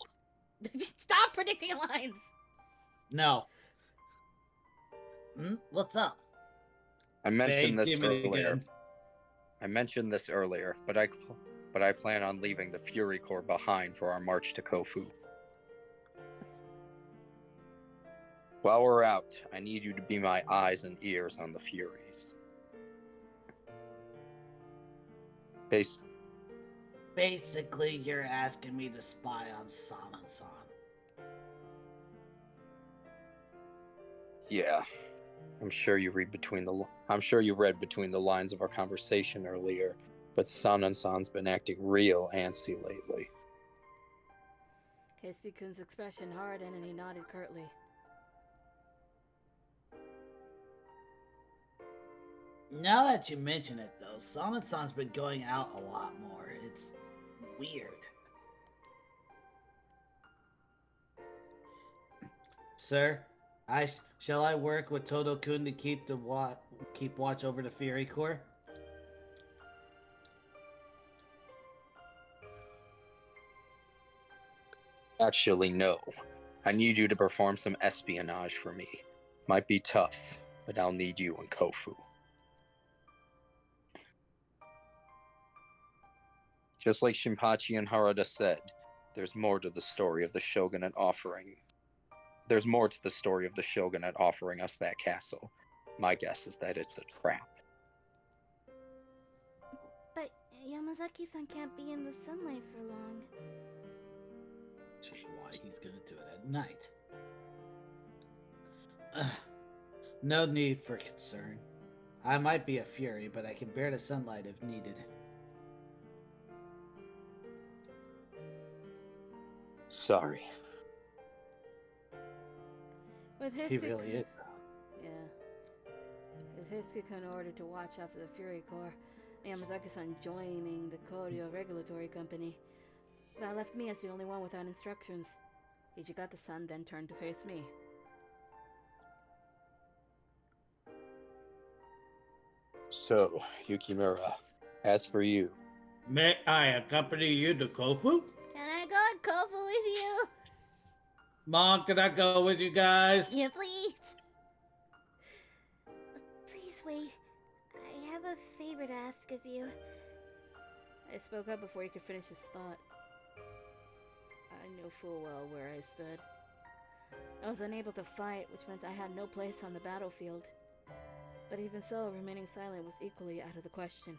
Stop predicting lines! No. What's up? I mentioned this give me earlier. again. I mentioned this earlier, but I plan on leaving the Fury Corps behind for our march to Kofu. While we're out, I need you to be my eyes and ears on the Furies. Basically, you're asking me to spy on Sana-san. Yeah, I'm sure you read between the lines of our conversation earlier, but Sana-san's been acting real antsy lately. Keisuke-kun's expression hardened and he nodded curtly. Now that you mention it, though, Sana-san's been going out a lot more. It's weird. Sir, shall I work with Todo-kun to keep watch over the Fury Corps? Actually, no. I need you to perform some espionage for me. Might be tough, but I'll need you and Kofu. Just like Shinpachi and Harada said, there's more to the story of the Shogunate offering us that castle. My guess is that it's a trap. But Yamazaki-san can't be in the sunlight for long. Which is why he's gonna do it at night. No need for concern. I might be a fury, but I can bear the sunlight if needed. Sorry. With He really is. Yeah. With Hitsuki-kun ordered to watch after the Fury Corps, Yamazaki-san joining the Koryo Regulatory Company, that left me as the only one without instructions. Hijikata-san then turned to face me. So, Yukimura, as for you... May I accompany you to Kofu? Can I go to Kofu with you? Mom, can I go with you guys? Yeah, please. Please wait. I have a favor to ask of you. I spoke up before he could finish his thought. I knew full well where I stood. I was unable to fight, which meant I had no place on the battlefield. But even so, remaining silent was equally out of the question.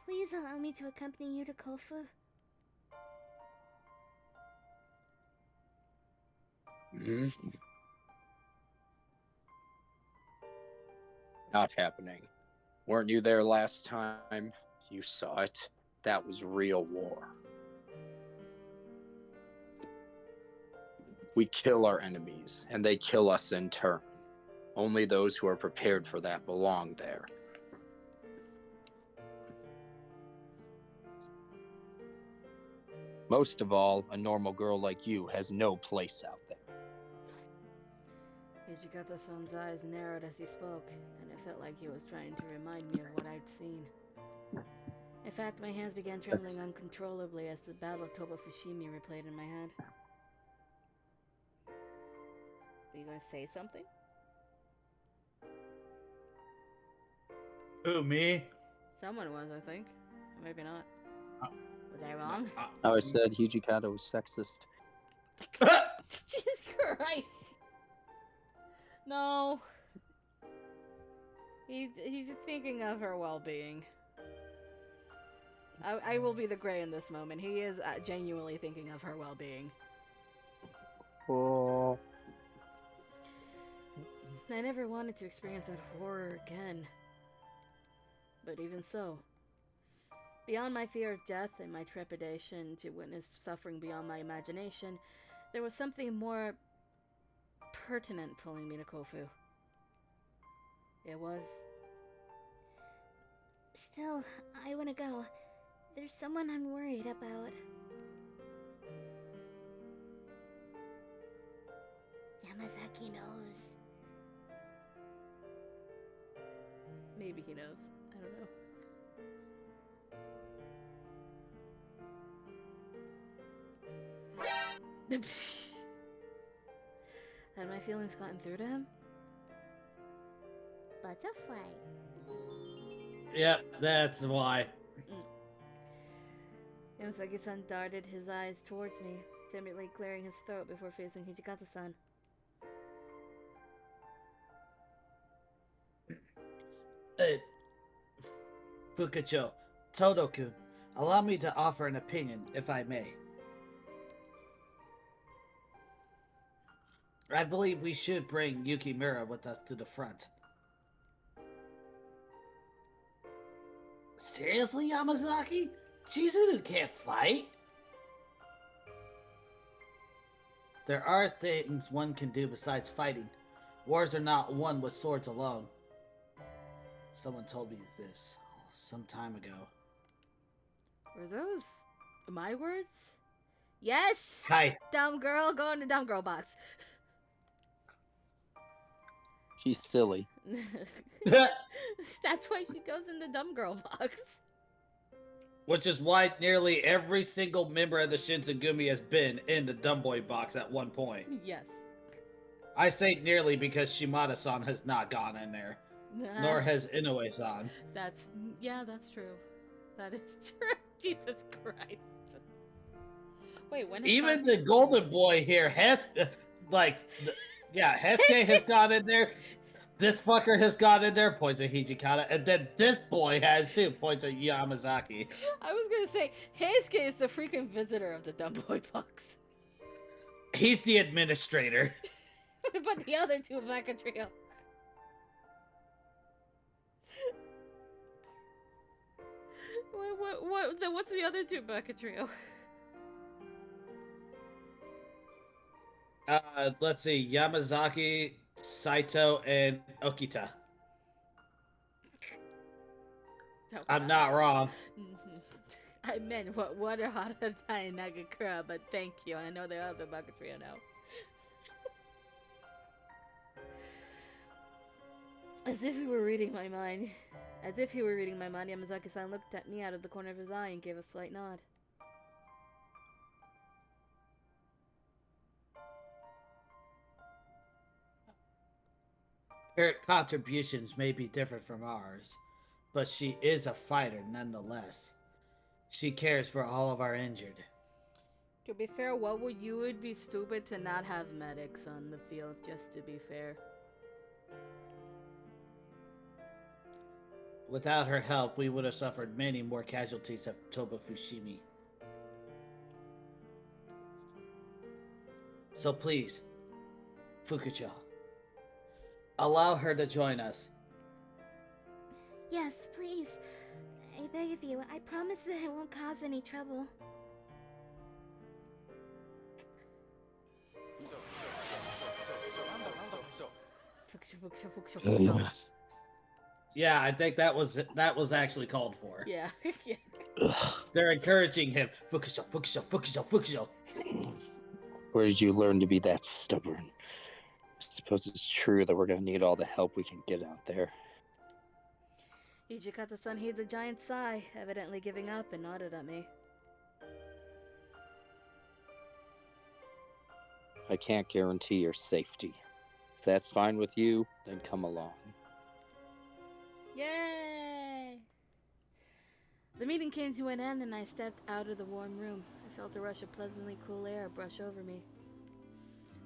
Please allow me to accompany you to Kofu. Not happening. Weren't you there last time? You saw it. That was real war. We kill our enemies, and they kill us in turn. Only those who are prepared for that belong there. Most of all, a normal girl like you has no place out there. Hijikata-san's eyes narrowed as he spoke, and it felt like he was trying to remind me of what I'd seen. In fact, my hands began trembling uncontrollably as the Battle of Toba Fushimi replayed in my head. Are you gonna say something? Who, me? Someone was, I think. Or maybe not. Was I wrong? I said Hijikata was sexist. Jesus Christ! No. He's thinking of her well-being. I will be the gray in this moment. He is genuinely thinking of her well-being. Oh. I never wanted to experience that horror again. But even so, beyond my fear of death and my trepidation to witness suffering beyond my imagination, there was something more pertinent pulling me to Kofu. It was... Still, I want to go. There's someone I'm worried about. Yamazaki knows. Maybe he knows. I don't know. Had my feelings gotten through to him? Butterfly. Yep, that's why. Yamazaki-san darted his eyes towards me, timidly clearing his throat before facing Hijikata-san. Uh, Fukucho, Todo-kun, allow me to offer an opinion, if I may. I believe we should bring Yukimura with us to the front. Seriously, Yamazaki? Chizuru can't fight? There are things one can do besides fighting. Wars are not won with swords alone. Someone told me this some time ago. Were those my words? Yes! Kai. Dumb girl, go in the dumb girl box. She's silly. That's why she goes in the dumb girl box. Which is why nearly every single member of the Shinsengumi has been in the dumb boy box at one point. Yes. I say nearly because Shimada-san has not gone in there. Nor has Inoue-san. That's true. That is true. Jesus Christ. Wait, when? Even the golden boy here has, Hesuke has gone in there. This fucker has gone in there, points at Hijikata, and then this boy has too, points at Yamazaki. I was gonna say, Heisuke is the freaking visitor of the dumb boy box. He's the administrator. But the other two back a trio. What's the other two back a trio? Let's see, Yamazaki, Saito, and Okita. I'm not wrong. I meant what are Haratai and Nagakura, but thank you. I know the other back a trio now. As if he were reading my mind. Yamazaki-san looked at me out of the corner of his eye and gave a slight nod. Her contributions may be different from ours, but she is a fighter nonetheless. She cares for all of our injured. To be fair, you would be stupid to not have medics on the field, just to be fair. Without her help, we would have suffered many more casualties at Toba Fushimi. So please, Fukucho, allow her to join us. Yes, please. I beg of you. I promise that I won't cause any trouble. Yeah, I think that was actually called for. Yeah. Yeah. They're encouraging him. Fukusho, Fukusho, Fukusho, Fukusho. Where did you learn to be that stubborn? I suppose it's true that we're gonna need all the help we can get out there. Hijikata-san heaved a giant sigh, evidently giving up, and nodded at me. I can't guarantee your safety. If that's fine with you, then come along. Yay! The meeting came to an end and I stepped out of the warm room. I felt a rush of pleasantly cool air brush over me.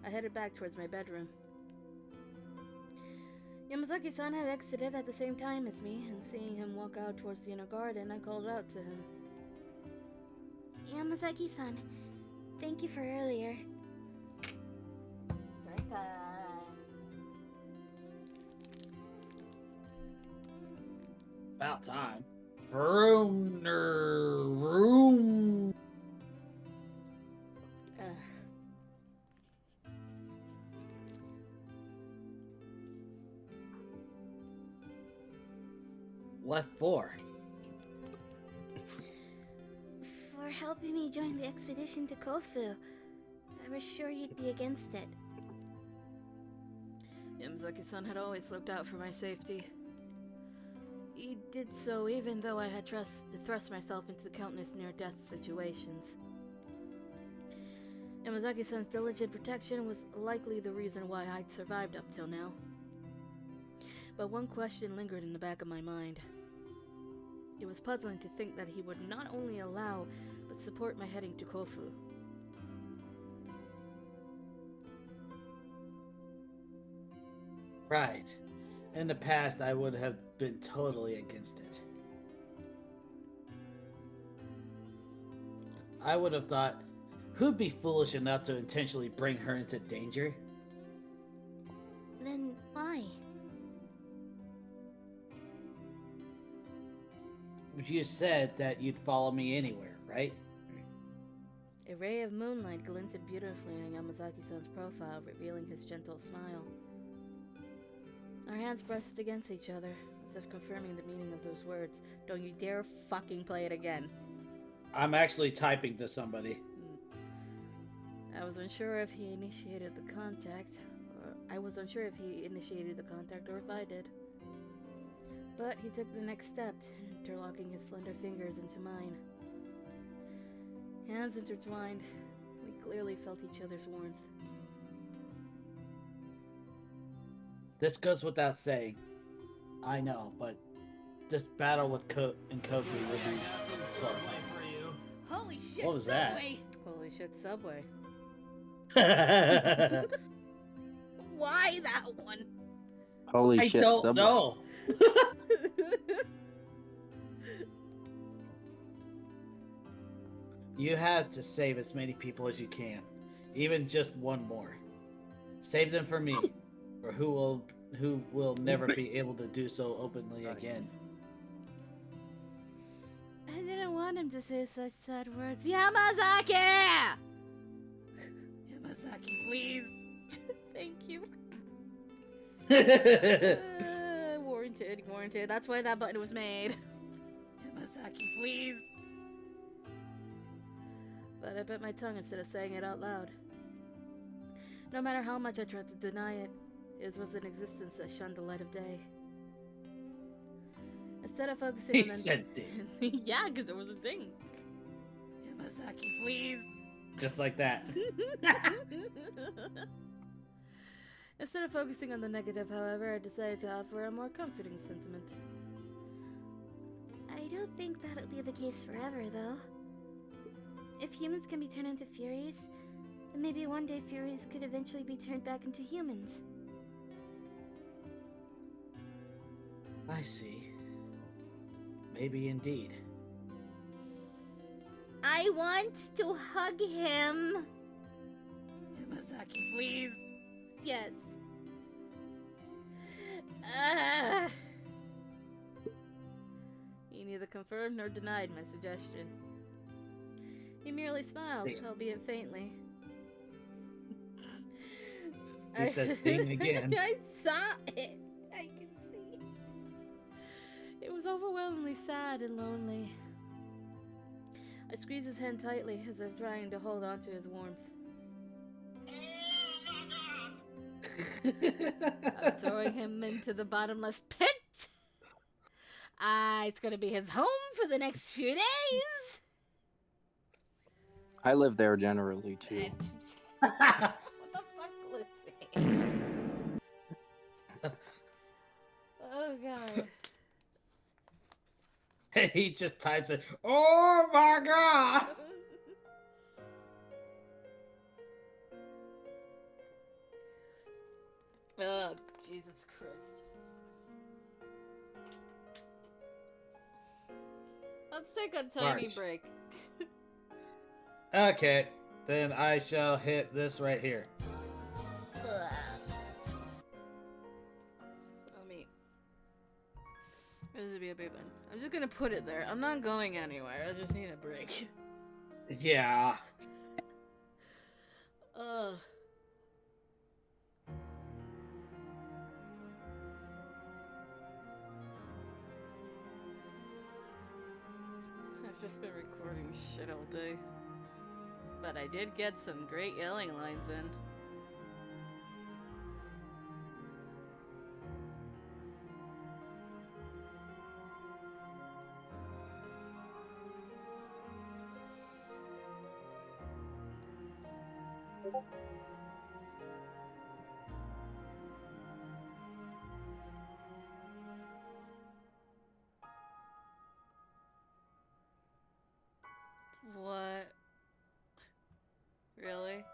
I headed back towards my bedroom. Yamazaki-san had exited at the same time as me, and seeing him walk out towards the inner garden, I called out to him. Yamazaki-san, thank you for earlier. About time. Room. What for? For helping me join the expedition to Kofu. I was sure you'd be against it. Yamazaki-san had always looked out for my safety. He did so even though I had thrust myself into countless near-death situations. Yamazaki-san's diligent protection was likely the reason why I'd survived up till now. But one question lingered in the back of my mind. It was puzzling to think that he would not only allow, but support my heading to Kofu. Right. in the past, I would have been totally against it. I would have thought, who'd be foolish enough to intentionally bring her into danger? Then why? You said that you'd follow me anywhere, right? A ray of moonlight glinted beautifully on Yamazaki-san's profile, revealing his gentle smile. Our hands brushed against each other, as if confirming the meaning of those words. Don't you dare fucking play it again. I'm actually typing to somebody. I was unsure if he initiated the contact, or if I did. But he took the next step, interlocking his slender fingers into mine. Hands intertwined, we clearly felt each other's warmth. This goes without saying. I know, but this battle with and Kofi would be fun. Holy shit, What was that? Subway! Holy shit, Subway. I Why that one? Holy shit, don't Subway. know. You have to save as many people as you can, even just one more. Save them for me, or who will never be able to do so openly again. I didn't want him to say such sad words. Yamazaki! Yamazaki, please. Thank you. Warranted. That's why that button was made. Yamazaki, please. But I bit my tongue instead of saying it out loud. No matter how much I tried to deny it, his was an existence that shunned the light of day. Instead of focusing He on said ding. yeah, because there was a ding. Yamazaki, please. Just like that. Instead of focusing on the negative, however, I decided to offer a more comforting sentiment. I don't think that'll be the case forever, though. If humans can be turned into Furies, then maybe one day Furies could eventually be turned back into humans. I see. Maybe indeed. I want to hug him. Yamazaki, please. Yes. He neither confirmed nor denied my suggestion. He merely smiled, albeit faintly. He says ding again. I saw it. I can see. It was overwhelmingly sad and lonely. I squeezed his hand tightly as if trying to hold on to his warmth. I'm throwing him into the bottomless pit. It's gonna be his home for the next few days. I live there generally too. What the fuck, Lucy? Oh god. He just types it. Oh my god! Oh, Jesus Christ. Let's take a tiny March. break. Okay, then I shall hit this right here. This would be a big one. I'm just gonna put it there. I'm not going anywhere. I just need a break. Yeah. Ugh. I've just been recording shit all day. But I did get some great yelling lines in. What? Really?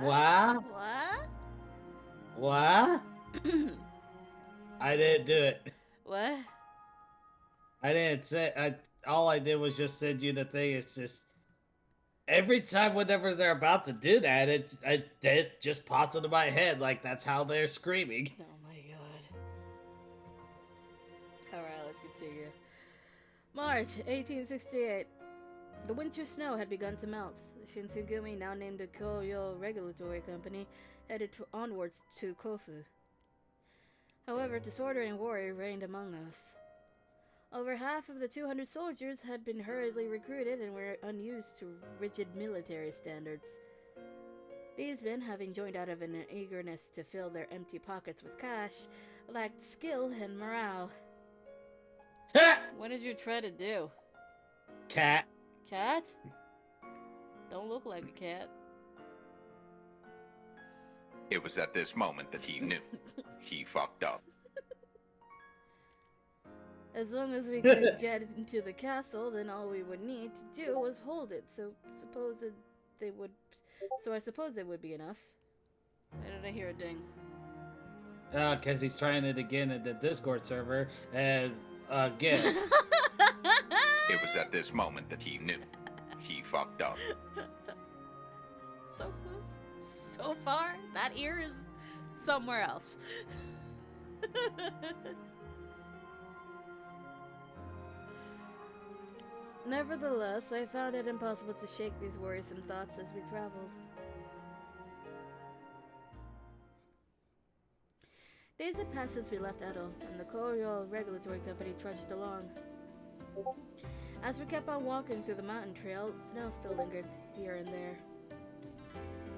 What? What? What? I didn't do it. What? I didn't say. All I did was just send you the thing. It's just every time, whenever they're about to do that, it just pops into my head like that's how they're screaming. Oh my god. Alright, let's continue. March 1868. The winter snow had begun to melt. Shinsengumi, now named the Kyoyo Regulatory Company, headed onwards to Kofu. However, disorder and worry reigned among us. Over half of the 200 soldiers had been hurriedly recruited and were unused to rigid military standards. These men, having joined out of an eagerness to fill their empty pockets with cash, lacked skill and morale. What did you try to do? Cat. Cat? Don't look like a cat. It was at this moment that he knew. He fucked up. As long as we could get into the castle, then all we would need to do was hold it. So I suppose they would be enough. Why did I hear a ding? Because he's trying it again at the Discord server, and again. It was at this moment that he knew. He fucked up. So close. So far, that ear is somewhere else. Nevertheless, I found it impossible to shake these worrisome thoughts as we traveled. Days had passed since we left Edo, and the Kyoyo Regulatory Company trudged along. As we kept on walking through the mountain trails, snow still lingered here and there.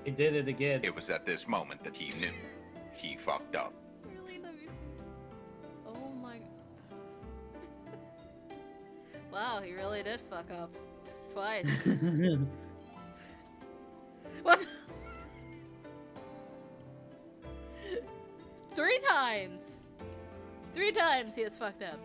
He did it again. It was at this moment that he knew. He fucked up. Really? Let me see. Oh my... Wow, he really did fuck up. Twice. What? 3 times! 3 times he has fucked up.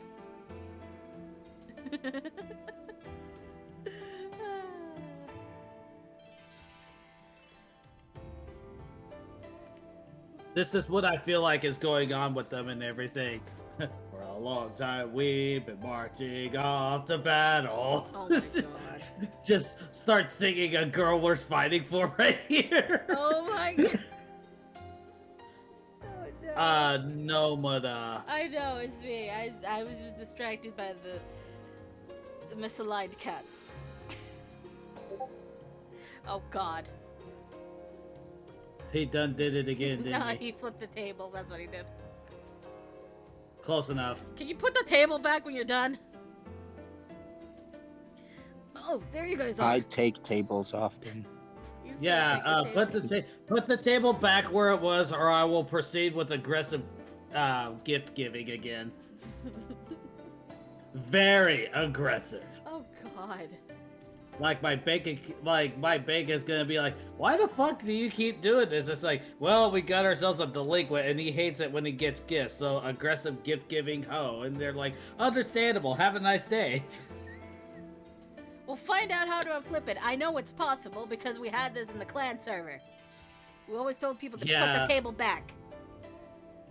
This is what I feel like is going on with them and everything. For a long time, we've been marching off to battle. Oh my god. Just start singing a girl we're fighting for right here. Oh my god. Oh no. Nomada. I know, it's me. I was just distracted by the misaligned cats. Oh god. He done did it again, didn't No, he? he flipped the table. That's what he did. Close enough. Can you put the table back when you're done? Oh, there you guys are. I take tables often. You still Yeah, take the put the table back where it was, or I will proceed with aggressive gift giving again. Very aggressive. Oh god. Like my bank is gonna be like, why the fuck do you keep doing this? It's like, well, we got ourselves a delinquent, and he hates it when he gets gifts. So aggressive gift giving ho, and they're like, understandable. Have a nice day. We'll find out how to flip it. I know it's possible because we had this in the clan server. We always told people to put Yeah. the table back.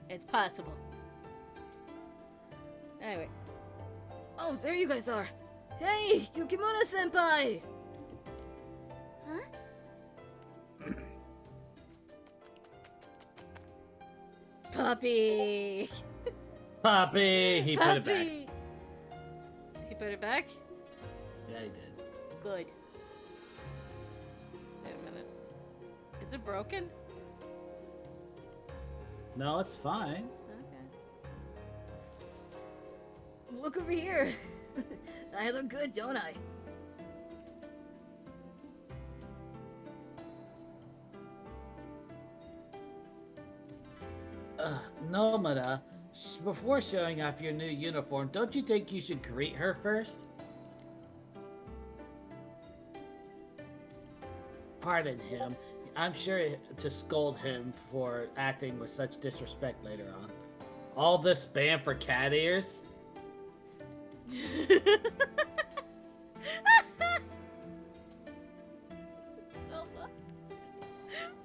It's possible. Anyway. Oh, there you guys are. Hey, Yukimura-senpai! Huh? Puppy! Puppy, he put it back. Puppy! He put it back? Yeah, he did. Good. Wait a minute. Is it broken? No, it's fine. Okay. Look over here! I look good, don't I? Nomada, before showing off your new uniform, don't you think you should greet her first? Pardon him. I'm sure to scold him for acting with such disrespect later on. All this spam for cat ears?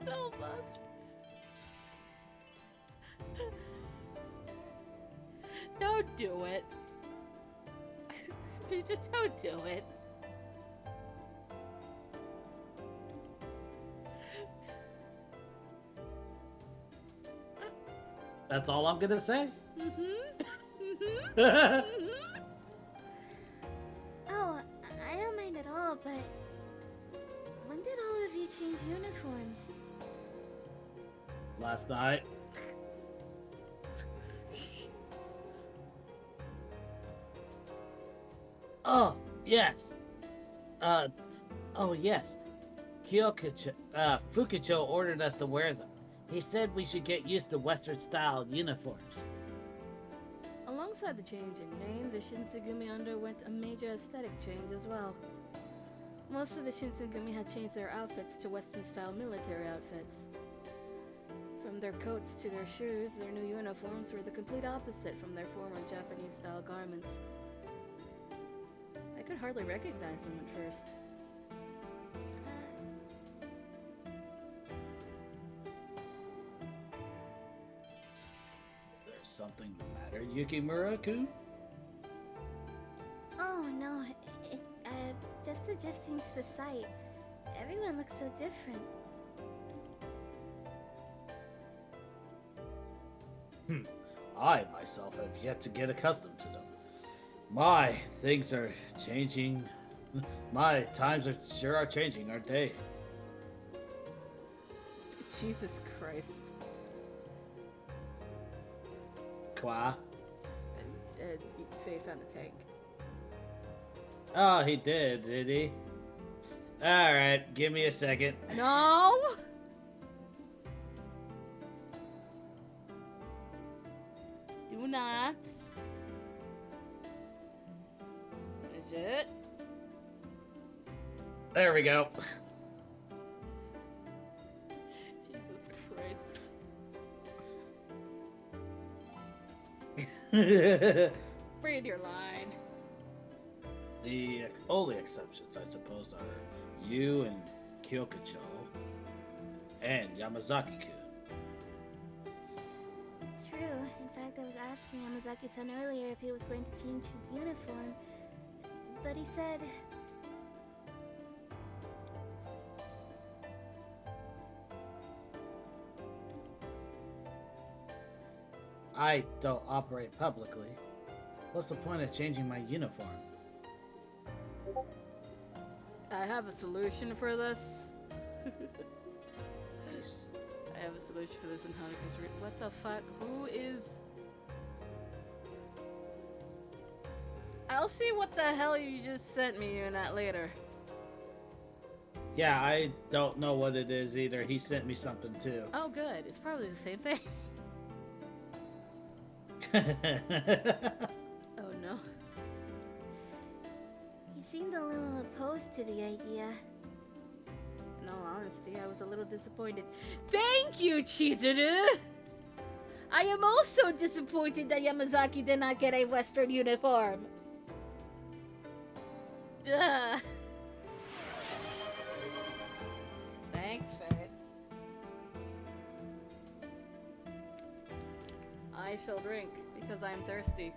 So clasp. Don't do it. Just don't do it. That's all I'm gonna say. Oh, I don't mind at all, but when did all of you change uniforms? Last night. Oh, yes. Oh, yes. Fukucho ordered us to wear them. He said we should get used to Western-style uniforms. Alongside the change in name, the Shinsengumi underwent a major aesthetic change as well. Most of the Shinsengumi had changed their outfits to Western-style military outfits. From their coats to their shoes, their new uniforms were the complete opposite from their former Japanese-style garments. I could hardly recognize them at first. Is there something the matter, Yukimura-kun? Oh no, just adjusting to the sight. Everyone looks so different. I, myself, have yet to get accustomed to them. My, things are changing. My times are changing, aren't they? Jesus Christ. Qua? Faye found a tank. Oh, he did he? Alright, give me a second. No! Do not. Legit. There we go. Jesus Christ. Read your line. The only exceptions, I suppose, are you and Kyokucho and Yamazaki-kun. True. In fact, I was asking Yamazaki-san earlier if he was going to change his uniform, but he said... I don't operate publicly. What's the point of changing my uniform? I have a solution for this. Nice. I have a solution for this in Hanukkah's read. What the fuck? Who is... I'll see what the hell you just sent me in that later. Yeah, I don't know what it is either. He sent me something too. Oh good, it's probably the same thing. Oh no. He seemed a little opposed to the idea. In all honesty, I was a little disappointed. Thank you, Chizuru! I am also disappointed that Yamazaki did not get a Western uniform. Ugh. Thanks, Fred. I shall drink, because I am thirsty.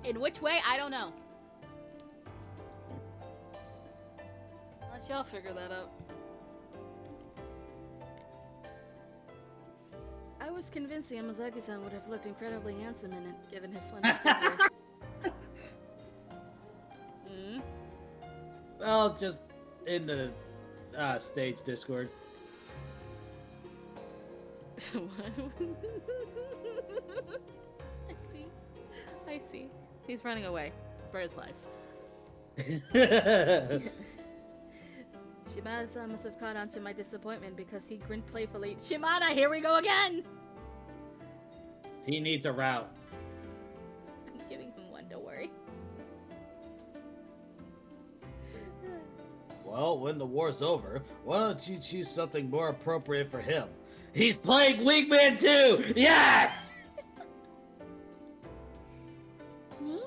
In which way? I don't know. Let y'all figure that out. I was convinced Yamazaki-san would have looked incredibly handsome in it, given his slender figure. Well, just in the stage Discord. What? I see. He's running away for his life. Shimada-san must have caught on to my disappointment because he grinned playfully. Shimada, here we go again! He needs a route. I'm giving him one, don't worry. Well, when the war's over, why don't you choose something more appropriate for him? He's playing Wingman 2! Yes! Me?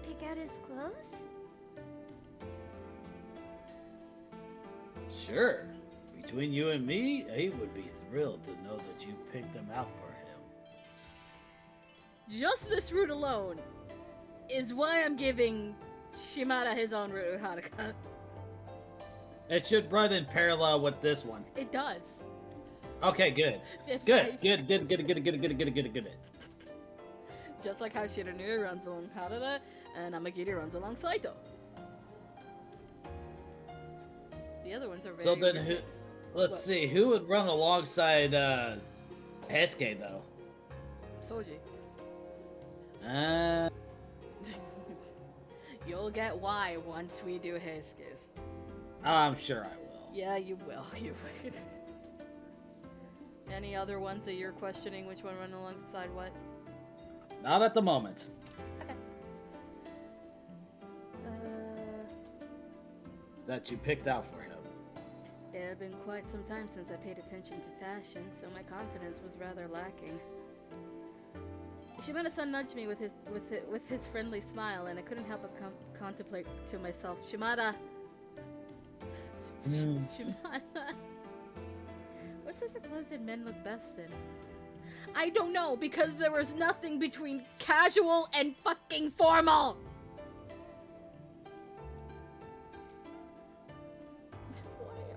Pick out his clothes? Sure. Between you and me, he would be thrilled to know that you picked him out for him. Just this route alone is why I'm giving Shimada his own route of Haruka. It should run in parallel with this one. It does. Okay, good. Good. Just like how Shiranui runs along Harada and Amagiri runs along Saito. The other ones are very So then different. let's see, who would run alongside Heisuke though? Soji. Uh, You'll get why once we do Heisuke's. I'm sure I will. Yeah, you will. You will. Any other ones that you're questioning which one run alongside what? Not at the moment. Okay. That you picked out for him. It had been quite some time since I paid attention to fashion, so my confidence was rather lacking. Shimada-san nudged me with his friendly smile, and I couldn't help but contemplate to myself, Shimada. Shimada. What sorts of clothes did men look best in? I don't know, because there was nothing between casual and fucking formal!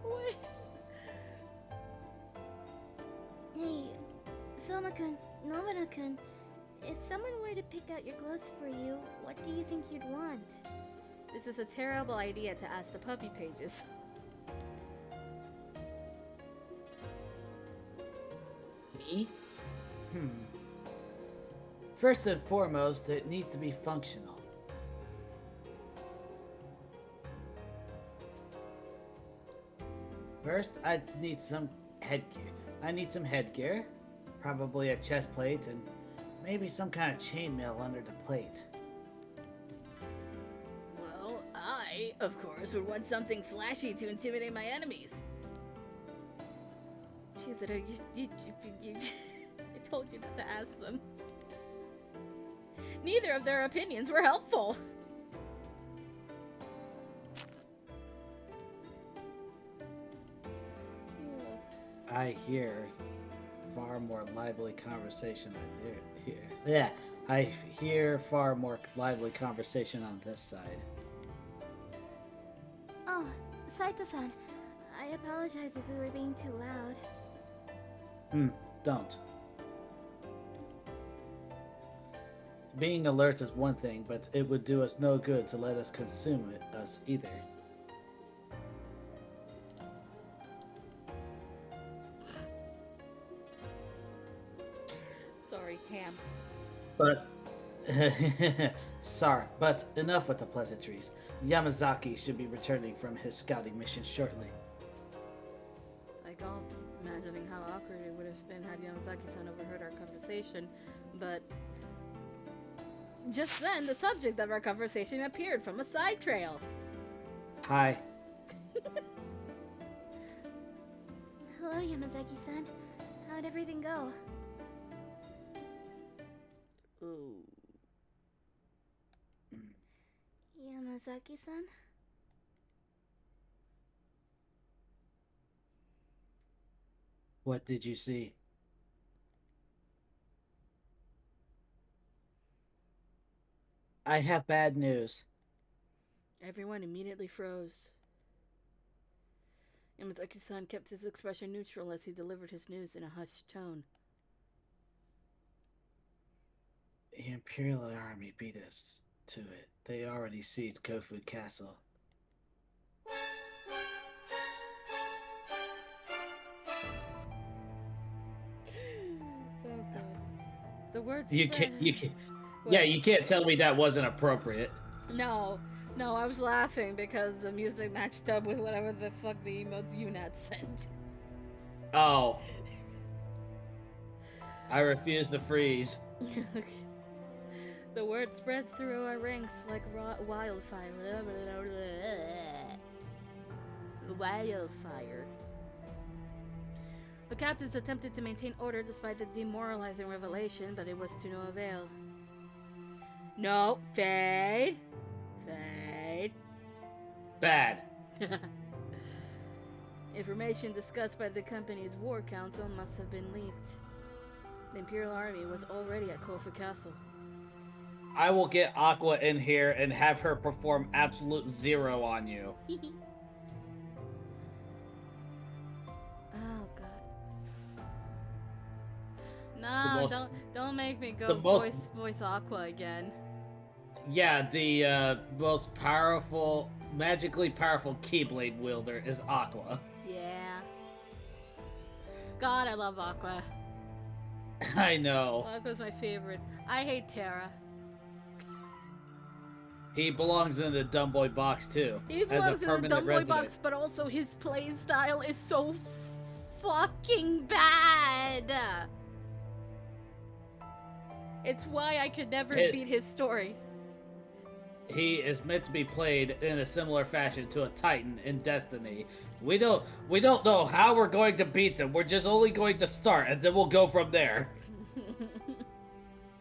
Why? Hey, Soma-kun, Nobuna-kun, if someone were to pick out your clothes for you, what do you think you'd want? This is a terrible idea to ask the puppy pages. Me? First and foremost, it needs to be functional. First, I need some headgear. Probably a chest plate and maybe some kind of chainmail under the plate. Well, I, of course, would want something flashy to intimidate my enemies. Chizuru, I told you not to ask them. Neither of their opinions were helpful. I hear far more lively conversation here. Yeah, I hear far more lively conversation on this side. Oh, Saito-san, I apologize if we were being too loud. Don't. Being alert is one thing, but it would do us no good to let us consume us either. Sorry, Ham. But sorry, but enough with the pleasantries. Yamazaki should be returning from his scouting mission shortly. I gulped, imagining how awkward it would have been had Yamazaki-san overheard our conversation, but just then the subject of our conversation appeared from a side trail. Hi. Hello, Yamazaki-san. How'd everything go? Ooh. Yamazaki-san? What did you see? I have bad news. Everyone immediately froze. Yamazaki-san kept his expression neutral as he delivered his news in a hushed tone. The Imperial Army beat us to it. They already seized Kofu Castle. Oh god. The words You can't. Yeah, you can't tell me that wasn't appropriate. No, I was laughing because the music matched up with whatever the fuck the emotes Unat sent. Oh. I refuse to freeze. The word spread through our ranks like wildfire. Wildfire. The captains attempted to maintain order despite the demoralizing revelation, but it was to no avail. No, fade. Fade. Bad. Information discussed by the company's war council must have been leaked. The Imperial Army was already at Kofa Castle. I will get Aqua in here and have her perform absolute zero on you. Oh god. No, most- don't make me go the most- voice Aqua again. Yeah, the most powerful, magically powerful Keyblade wielder is Aqua. Yeah. God, I love Aqua. I know. Aqua's my favorite. I hate Terra. He belongs in the dumb boy box too. He as a belongs in the permanent dumb boy resident. box, but also his play style is so fucking bad. It's why I could never beat his story. He is meant to be played in a similar fashion to a Titan in Destiny. We don't know how we're going to beat them. We're just only going to start, and then we'll go from there.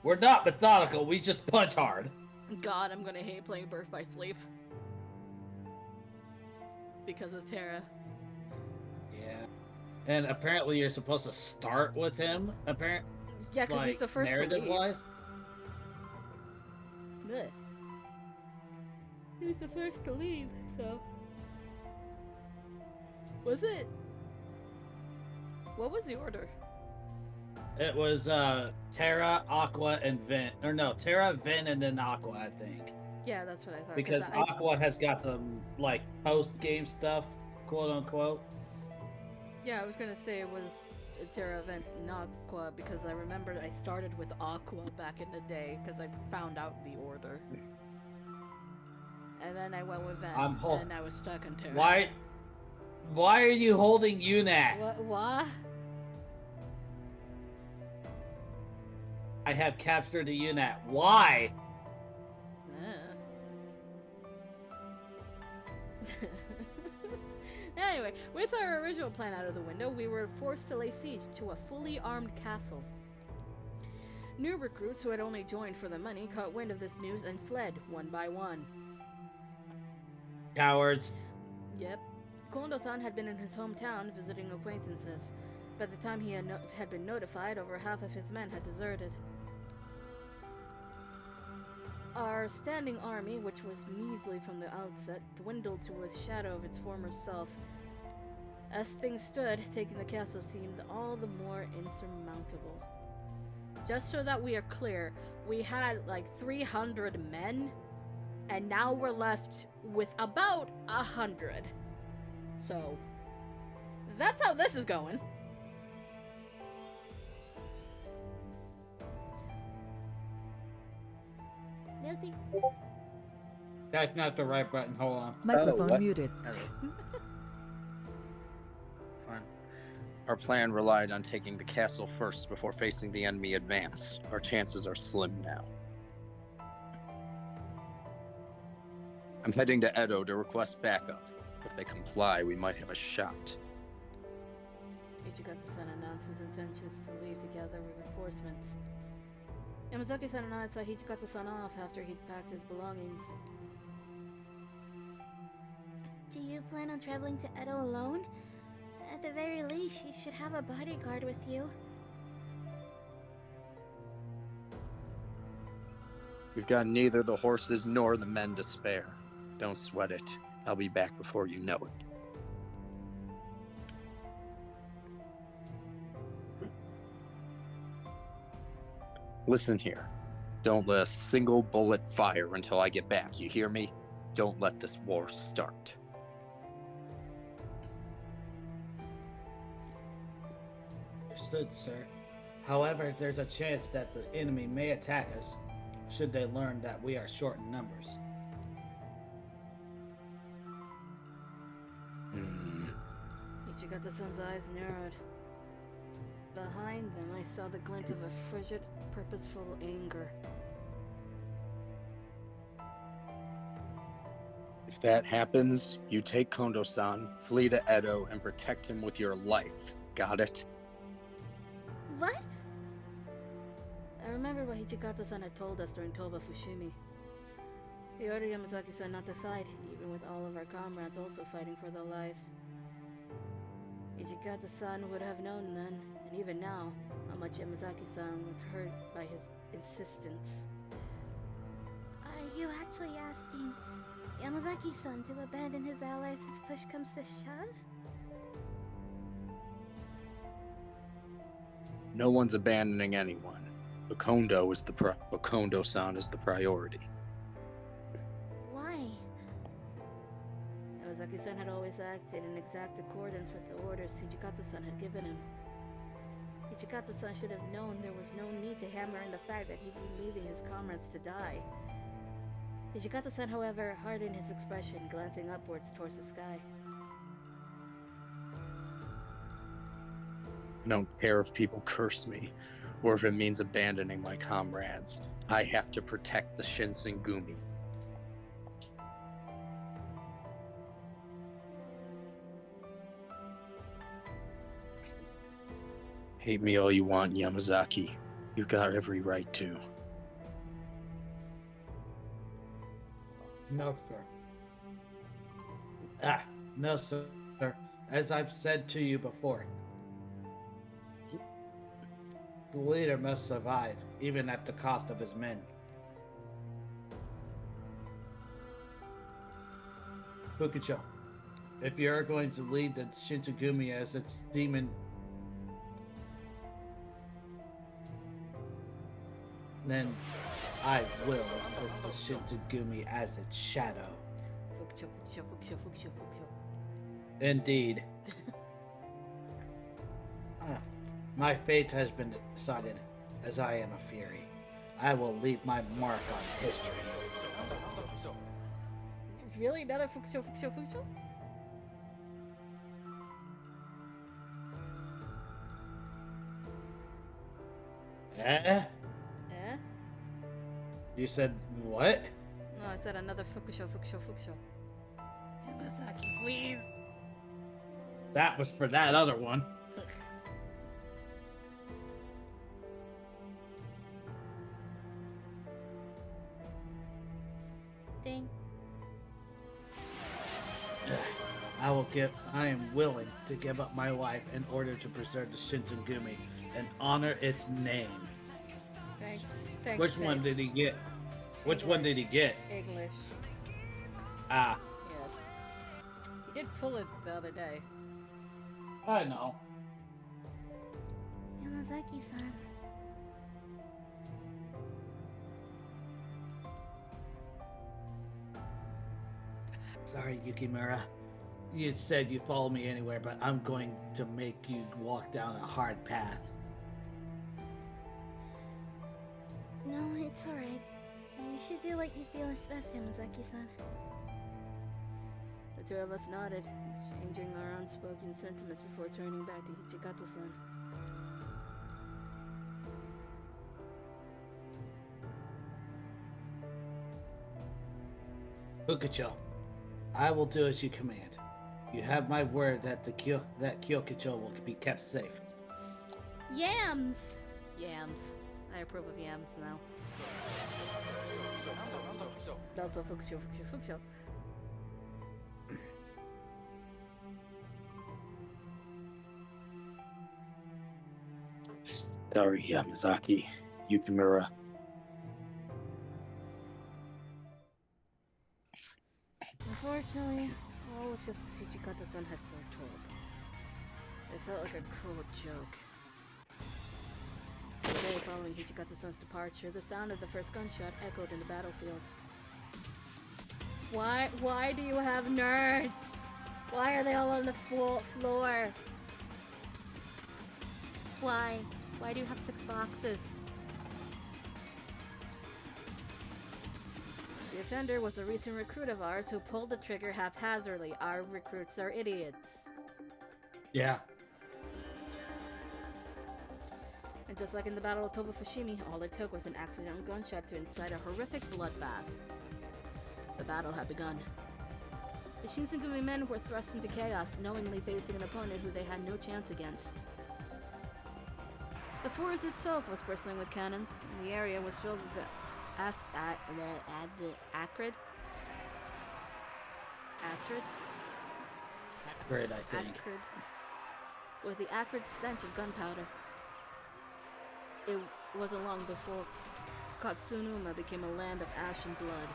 We're not methodical. We just punch hard. God, I'm gonna hate playing Birth by Sleep because of Terra. Yeah. And apparently, you're supposed to start with him. Yeah, because he's the first to leave. narrative-wise. Blech. He's the first to leave, so. Was it? What was the order? It was Terra, Aqua, and Vin. Or no, Terra, Vin, and then Aqua, I think. Yeah, that's what I thought. Because Aqua has got some, like, post-game stuff, quote-unquote. Yeah, I was gonna say it was Terra, Vent, and Aqua because I remembered I started with Aqua back in the day because I found out the order. And then I went with Vent, and I was stuck on Terra. Why are you holding UNAT? What? I have captured a UNAT. Why? Anyway, with our original plan out of the window, we were forced to lay siege to a fully armed castle. New recruits who had only joined for the money caught wind of this news and fled one by one. Cowards. Yep. Kondo-san had been in his hometown visiting acquaintances. By the time he had been notified, over half of his men had deserted. Our standing army, which was measly from the outset, dwindled to a shadow of its former self. As things stood, taking the castle seemed all the more insurmountable. Just so that we are clear, we had like 300 men, and now we're left with about 100. So, that's how this is going. Nosy. That's not the right button. Hold on. Microphone muted. Fine. Our plan relied on taking the castle first before facing the enemy advance. Our chances are slim now. I'm heading to Edo to request backup. If they comply, we might have a shot. Ichigata-san announced his intentions to leave together with reinforcements. Yamazaki-san and I saw Hichikata-san off after he'd packed his belongings. Do you plan on traveling to Edo alone? At the very least, you should have a bodyguard with you. We've got neither the horses nor the men to spare. Don't sweat it. I'll be back before you know it. Listen here. Don't let a single bullet fire until I get back. You hear me? Don't let this war start. Understood, sir. However, there's a chance that the enemy may attack us, should they learn that we are short in numbers. Ichigata-san's eyes narrowed. Behind them, I saw the glint of a frigid, purposeful anger. If that happens, you take Kondo-san, flee to Edo, and protect him with your life. Got it? What? I remember what Hichikata-san had told us during Toba Fushimi. He ordered Yamazaki-san not to fight, even with all of our comrades also fighting for their lives. Hijikata-san would have known then, and even now, how much Yamazaki-san was hurt by his insistence. Are you actually asking Yamazaki-san to abandon his allies if push comes to shove? No one's abandoning anyone. Bakondo-san is the priority. Why? Yamazaki-san had always acted in exact accordance with the orders Hijikata-san had given him. Hijikata-san should have known there was no need to hammer in the fact that he'd be leaving his comrades to die. Hijikata-san, however, hardened his expression, glancing upwards towards the sky. I don't care if people curse me, or if it means abandoning my comrades. I have to protect the Shinsengumi. Hate me all you want, Yamazaki. You got every right to. No, sir. No, sir. As I've said to you before, the leader must survive, even at the cost of his men. Fukucho, if you're going to lead the Shinsengumi as its demon, then I will assist the Shinsengumi as its shadow. Fukusho. Indeed. My fate has been decided, as I am a Fury. I will leave my mark on history. Really? Another Fukusho? Eh? Eh? You said what? No, I said another Fukusho. Yamazaki, please! That was for that other one. Ding. I am willing to give up my life in order to preserve the Shinsengumi and honor its name. Thanks. Which one did he get? Which one did he get? English. Ah, Yes. He did pull it the other day. I know. Yamazaki-san. Sorry, Yukimura. You said you'd follow me anywhere, but I'm going to make you walk down a hard path. No, it's alright. You should do what you feel is best, Yamazaki-san. The two of us nodded, exchanging our unspoken sentiments before turning back to Hijikata-san. Fukucho, I will do as you command. You have my word that that Kyokucho will be kept safe. Yams! Yams. I approve of yams now. Also Fukusho. Sorry, Yamazaki. Yukimura. Unfortunately, all was just as Hijikata-san had foretold. It felt like a cruel joke. The day following Hijikata-san's departure, the sound of the first gunshot echoed in the battlefield. Why do you have nerds? Why are they all on the floor? Why do you have 6 boxes? The offender was a recent recruit of ours who pulled the trigger haphazardly. Our recruits are idiots. Yeah. And just like in the Battle of Toba Fushimi, all it took was an accidental gunshot to incite a horrific bloodbath. The battle had begun. The Shinsengumi men were thrust into chaos, knowingly facing an opponent who they had no chance against. The forest itself was bristling with cannons, and the area was filled with the acrid? Great, I think. with the acrid stench of gunpowder. It wasn't long before Katsunuma became a land of ash and blood.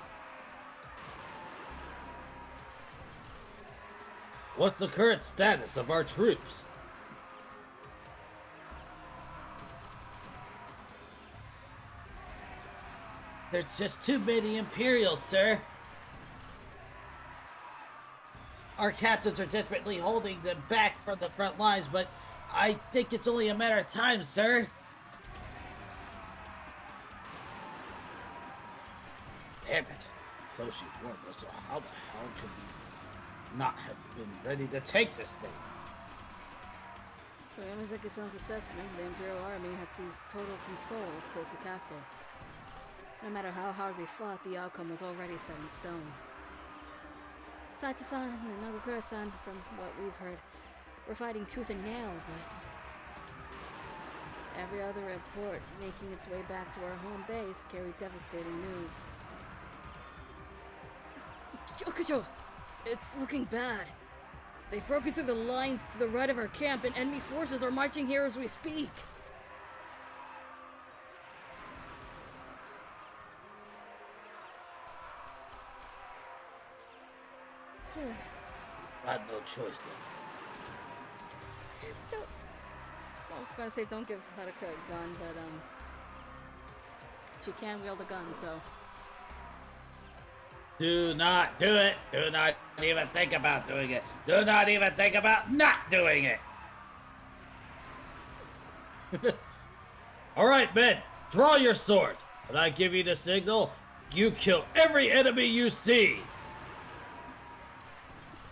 What's the current status of our troops? There's just too many Imperials, sir. Our captains are desperately holding them back from the front lines, but I think it's only a matter of time, sir. Damn it. Toshi warned us, so how the hell could we not have been ready to take this thing? For Yamazaki-san's assessment, the Imperial Army had seized total control of Kofu Castle. No matter how hard we fought, the outcome was already set in stone. Saito-san and Nagakura-san, from what we've heard, were fighting tooth and nail, but every other report making its way back to our home base carried devastating news. Kyokujo! It's looking bad. They've broken through the lines to the right of our camp, and enemy forces are marching here as we speak. I had no choice then. I was gonna say don't give Haruka a gun, but she can wield a gun, so. Do not do it. Do not even think about doing it. Do not even think about not doing it. All right, men, draw your sword. When I give you the signal, you kill every enemy you see.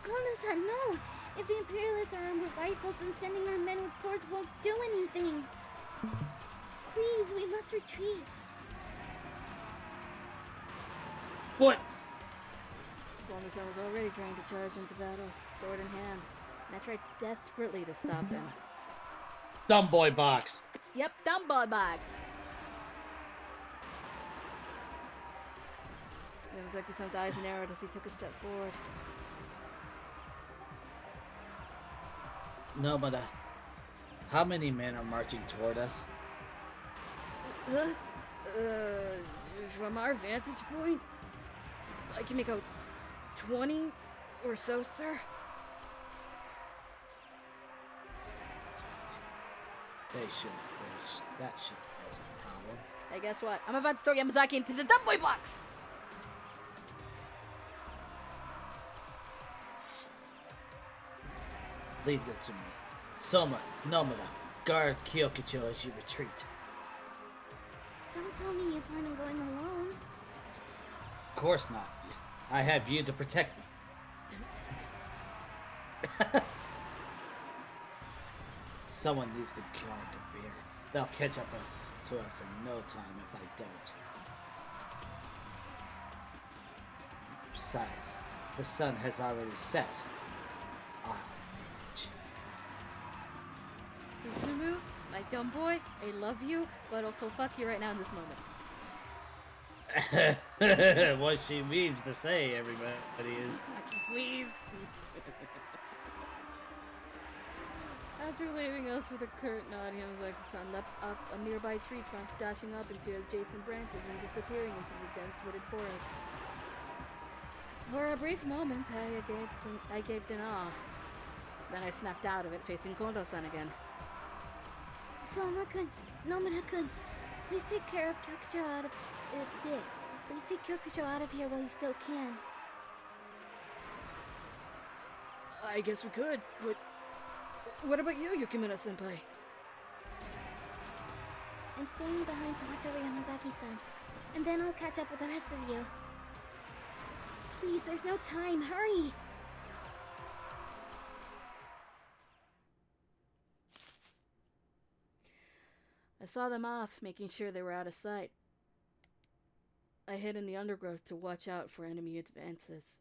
Kono-san, no! If the Imperialists are armed with rifles, then sending our men with swords won't do anything. Please, we must retreat. What? Kono-san was already trying to charge into battle, sword in hand, and I tried desperately to stop him. Dumb boy box. Yep, dumb boy box. Yamazaki-san's eyes narrowed as he took a step forward. No, but how many men are marching toward us? From our vantage point, I can make out 20 or so, sir. That should pose a problem. Hey, guess what? I'm about to throw Yamazaki into the dumb boy box! Leave it to me. Soma, Nomura, guard Kyokucho as you retreat. Don't tell me you plan on going alone. Of course not. I have you to protect me. Someone needs to guard the bear. They'll catch up to us in no time if I don't. Besides, the sun has already set. I'll manage. Susumu, my dumb boy, I love you, but also fuck you right now in this moment. What she means to say, everybody, is... Please. After leaving us with a curt nod, Yamazaki-san leapt up a nearby tree trunk, dashing up into adjacent branches and disappearing into the dense wooded forest. For a brief moment, I gaped in awe. Then I snapped out of it, facing Kondo-san again. Soma-kun, Nomura-kun, please take care of Kyokujo out of... Please take Kyokujo out of here while you still can. I guess we could, but... What about you, Yukimura-senpai? I'm staying behind to watch over Yamazaki-san, and then I'll catch up with the rest of you. Please, there's no time, hurry! I saw them off, making sure they were out of sight. I hid in the undergrowth to watch out for enemy advances.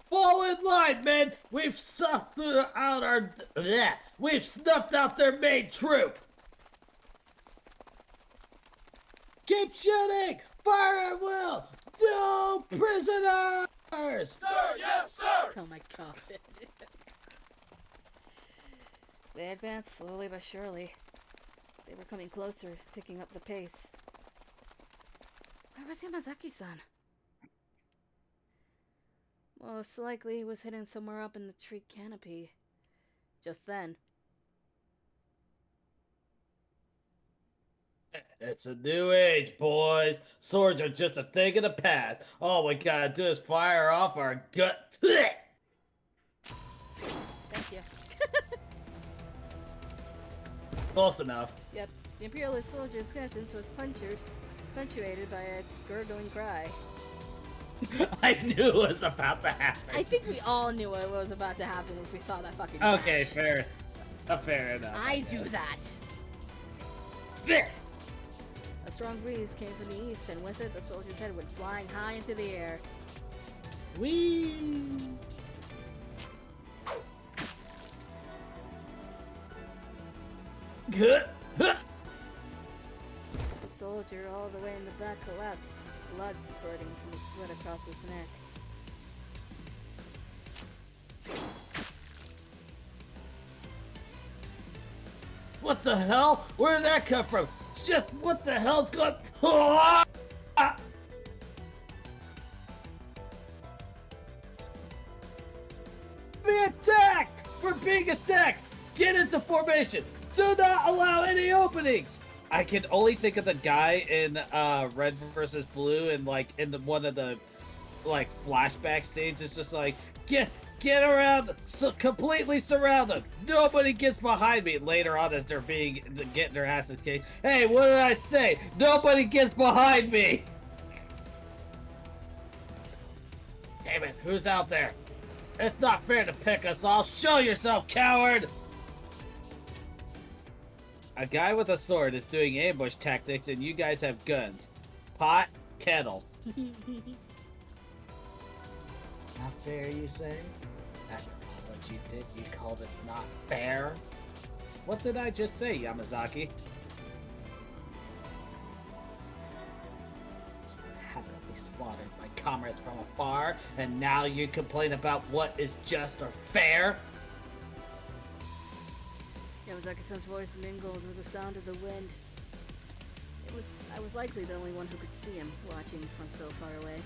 Fall in line, men! We've snuffed out We've snuffed out their main troop! Keep shooting! Fire at will! No prisoners! Sir, Oh my god. They advanced slowly but surely. They were coming closer, picking up the pace. Where was Yamazaki-san? Most likely he was hidden somewhere up in the tree canopy. Just then. It's a new age, boys. Swords are just a thing of the past. All we gotta do is fire off our gut. Thank you. Close enough. Yep, the Imperialist soldier's sentence was punctuated by a gurgling cry. I knew it was about to happen. I think we all knew what was about to happen if we saw that fucking Okay, flash. fair enough. I do that. A strong breeze came from the east, and with it, the soldier's head went flying high into the air. Whee! Good. The soldier, all the way in the back, collapsed, blood spurting from the slit across his neck. What the hell? Where did that come from? Just what the hell's going on? Be attacked! We're being attacked! Get into formation! Do not allow any openings! I can only think of the guy in Red versus Blue and like in one of the like flashback scenes. It's just like get around, so completely surround them. Nobody gets behind me. Later on, as they're getting their asses kicked. Hey, what did I say? Nobody gets behind me. Damn it! Who's out there? It's not fair to pick us off. Show yourself, coward! A guy with a sword is doing ambush tactics, and you guys have guns. Pot, kettle. Not fair, you say? After all what you did, you call this not fair? What did I just say, Yamazaki? Happily slaughtered my comrades from afar, and now you complain about what is just or fair? Yamazaki-san's voice mingled with the sound of the wind. I was likely the only one who could see him, watching from so far away.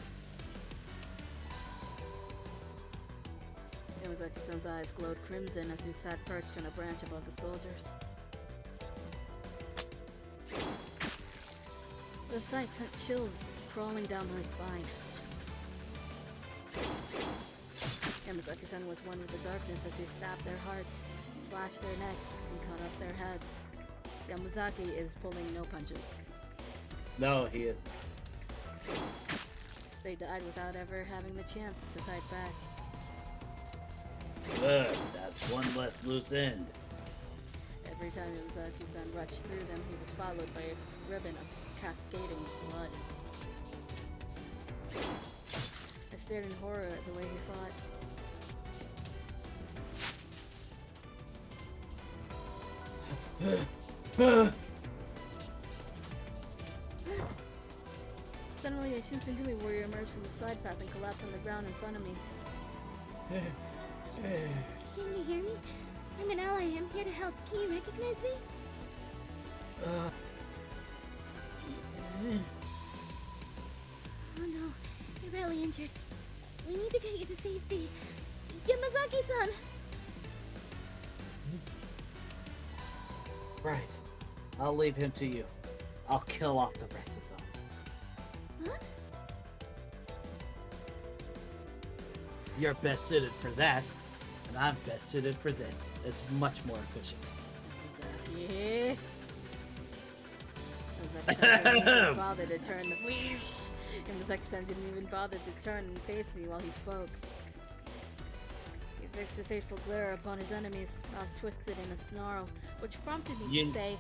Yamazaki-san's eyes glowed crimson as he sat perched on a branch above the soldiers. The sight sent chills crawling down my spine. Yamazaki-san was one with the darkness as he stabbed their hearts, slashed their necks, and cut off their heads. Yamazaki is pulling no punches. No, he is not. They died without ever having the chance to fight back. Good, that's one less loose end. Every time Yamazaki-san rushed through them, he was followed by a ribbon of cascading blood. I stared in horror at the way he fought. Suddenly, a Shinsengumi warrior emerged from the side path and collapsed on the ground in front of me. Can you hear me? I'm an ally. I'm here to help. Can you recognize me? Oh no, you're really injured. We need to get you to safety. Yamazaki-san! Right. I'll leave him to you. I'll kill off the rest of them. Huh? You're best suited for that, and I'm best suited for this. It's much more efficient. Yeah. Yamazaki-san didn't even bother to turn the Yamazaki-san didn't even bother to turn and face me while he spoke. He fixed his hateful glare upon his enemies, mouth twisted in a snarl, which prompted me to say,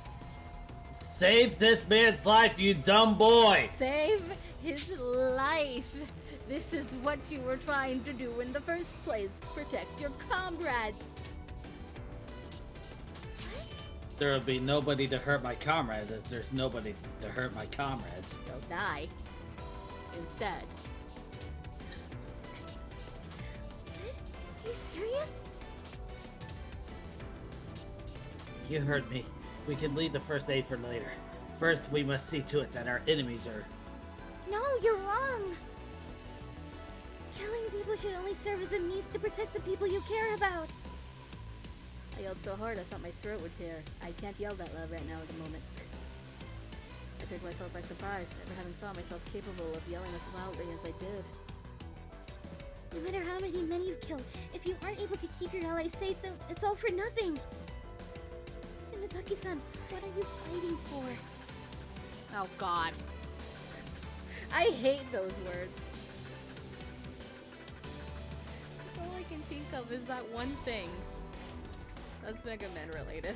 Save this man's life, you dumb boy! "Save his life! This is what you were trying to do in the first place, protect your comrades!" There'll be nobody to hurt my comrades if there's nobody to hurt my comrades. They'll die. Instead. you serious? You heard me. We can leave the first aid for later. First, we must see to it that our enemies are... No, you're wrong. Killing people should only serve as a means to protect the people you care about. I yelled so hard I thought my throat would tear. I can't yell that loud right now at the moment. I took myself by surprise, never having thought myself capable of yelling as loudly as I did. No matter how many men you kill, if you aren't able to keep your allies safe, then it's all for nothing. Mizaki-san, what are you fighting for? Oh god. I hate those words. All I can think of is that one thing. That's Mega Man related.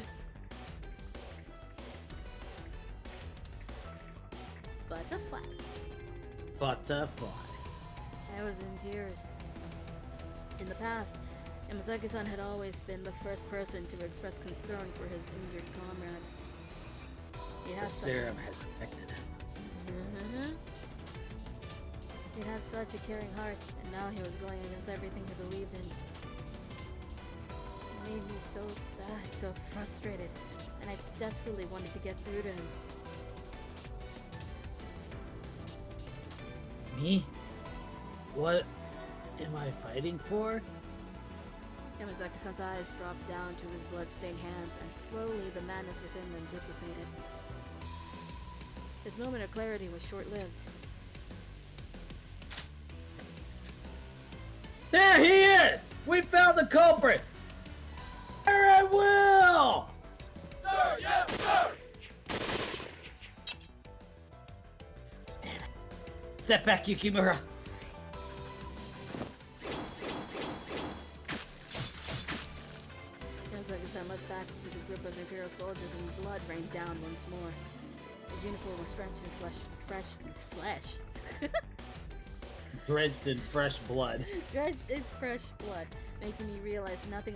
Butterfly. Butterfly. I was in tears. In the past, Yamazaki-san had always been the first person to express concern for his injured comrades. He The has such serum has affected him. He had such a caring heart, and now he was going against everything he believed in. It made me so sad, so frustrated, and I desperately wanted to get through to him. Me? What am I fighting for? Yamazaki-san's eyes dropped down to his blood-stained hands, and slowly the madness within them dissipated. His moment of clarity was short-lived. There he is! We found the culprit! Fire at will! Sir, yes, sir! Damn it. Step back, Yukimura! Yamazaki-san looked back to the group of Imperial soldiers, and blood rained down once more. His uniform was drenched in flesh. Drenched in fresh blood. Drenched in fresh blood, making me realize nothing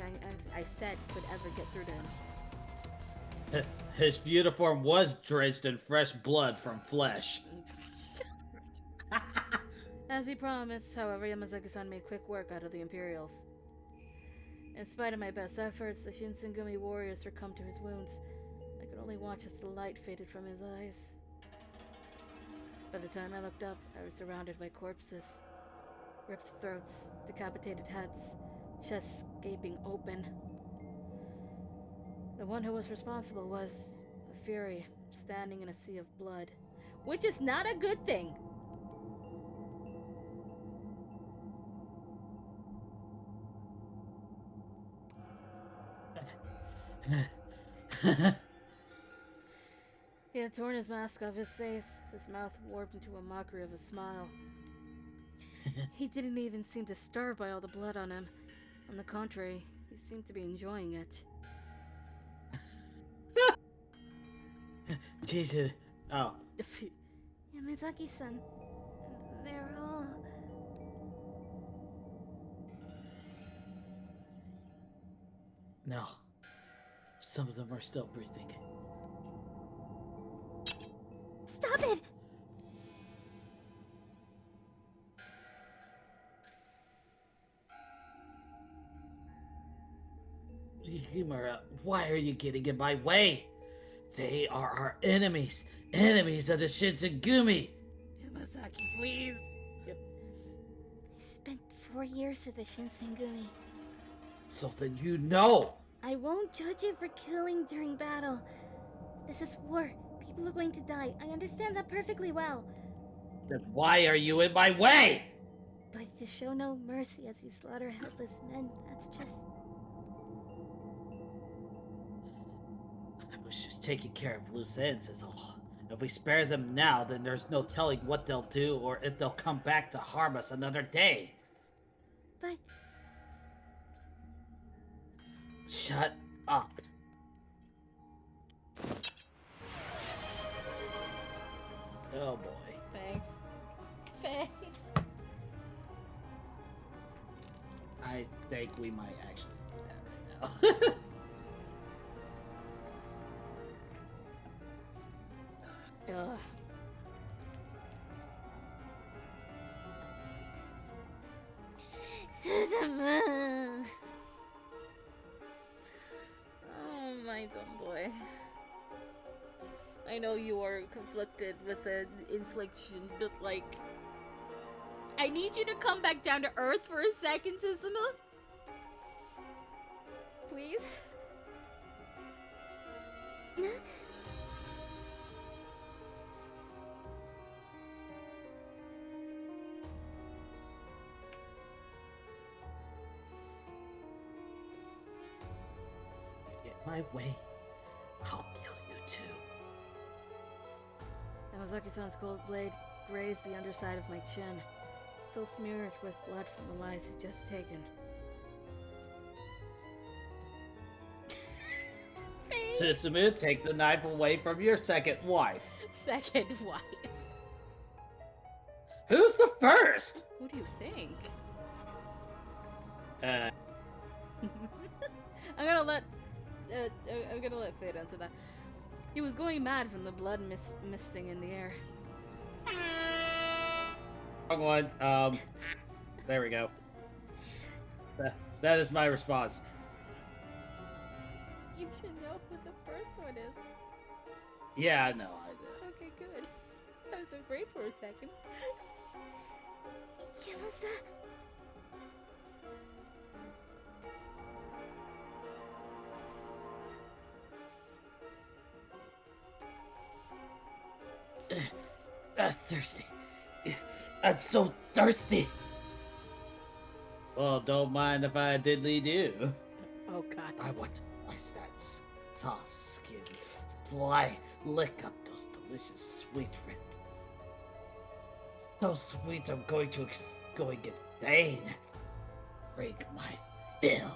I said could ever get through to him. His uniform was drenched in fresh blood from flesh. As he promised, however, Yamazaki-san made quick work out of the Imperials. In spite of my best efforts, the Shinsengumi warrior succumbed to his wounds. I could only watch as the light faded from his eyes. By the time I looked up, I was surrounded by corpses. Ripped throats, decapitated heads, chests gaping open. The one who was responsible was a fury, standing in a sea of blood. Which is not a good thing! He had torn his mask off his face, his mouth warped into a mockery of a smile. He didn't even seem disturbed by all the blood on him. On the contrary, he seemed to be enjoying it. Jesus. Oh. Yamazaki-san, they're all... No. Some of them are still breathing. Stop it! Yukimura, why are you getting in my way? They are our enemies. Enemies of the Shinsengumi. Yamazaki, please! I spent 4 years with the Shinsengumi. So then you know. I won't judge you for killing during battle. This is war. People are going to die. I understand that perfectly well. Then why are you in my way? But to show no mercy as you slaughter helpless men, that's just... I was just taking care of loose ends is all. If we spare them now, then there's no telling what they'll do or if they'll come back to harm us another day. But... Shut up. Oh boy. Thanks. Thanks. I think we might actually do that right now. Ugh. Suzumu! my dumb boy. I know you are conflicted with the infliction, but like... I need you to come back down to earth for a second, Suzuno. Please? Get my way, I'll kill you too. Yamazaki-san's cold blade grazed the underside of my chin, still smeared with blood from the lies he'd just taken. Susumu, take the knife away from your second wife. Second wife. Who's the first? Who do you think? Uh, I'm gonna let Fade answer that. He was going mad from the blood misting in the air. wrong one. There we go. That is my response. You should know who the first one is. Yeah, no, I did. Okay, good. I was afraid for a second. Yamasa. Thirsty. I'm so thirsty. Well, don't mind if I diddly do. Oh god. I want to slice that soft skin. Lick up those delicious sweet red. So sweet I'm going to insane. Break my bill.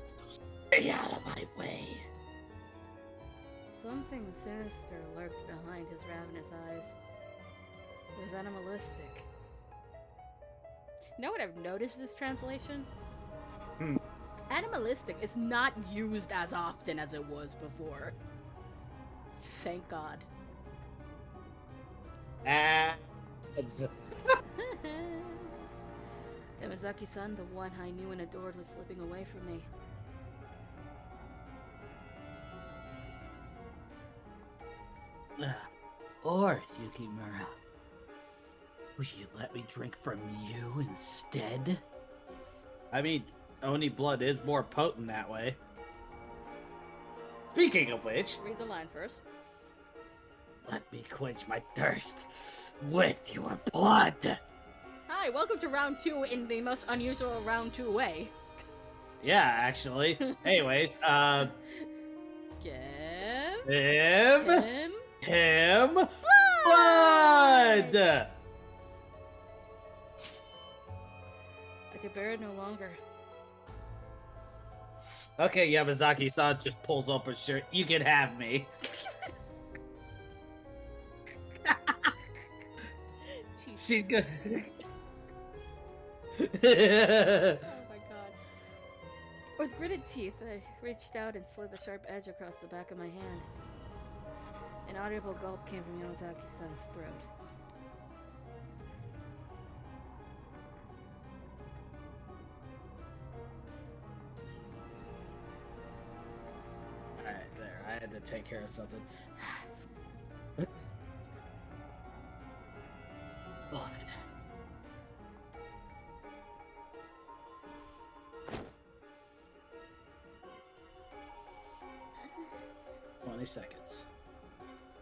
So stay out of my way. Something sinister lurked behind his ravenous eyes. It was animalistic. You know what I've noticed this translation? Animalistic is not used as often as it was before. Thank God. Ads. Yamazaki-san, the one I knew and adored, was slipping away from me. Or, Yukimura, will you let me drink from you instead? I mean, Oni blood is more potent that way. Speaking of which... Read the line first. Let me quench my thirst with your blood! Hi, welcome to round 2 in the most unusual round 2 way. Yeah, actually. Anyways, Give him blood! I could bear it no longer. Okay, Yamazaki-san just pulls up her shirt. You can have me. She's good. Oh my god. With gritted teeth, I reached out and slid the sharp edge across the back of my hand. An audible gulp came from Yamazaki-san's throat. Alright, there. I had to take care of something. Blood. Seconds.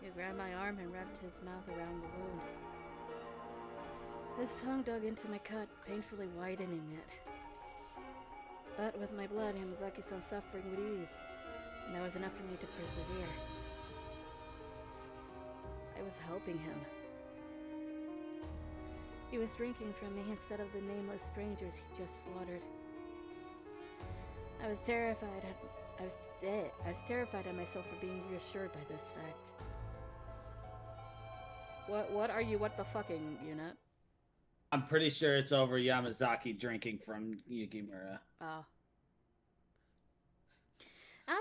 He grabbed my arm and wrapped his mouth around the wound. His tongue dug into my cut, painfully widening it. But with my blood, Yamazaki-san suffering with ease, and that was enough for me to persevere. I was helping him. He was drinking from me instead of the nameless strangers he just slaughtered. I was terrified at myself for being reassured by this fact. What are you what the fucking unit? I'm pretty sure it's over Yamazaki drinking from Yukimura. Oh.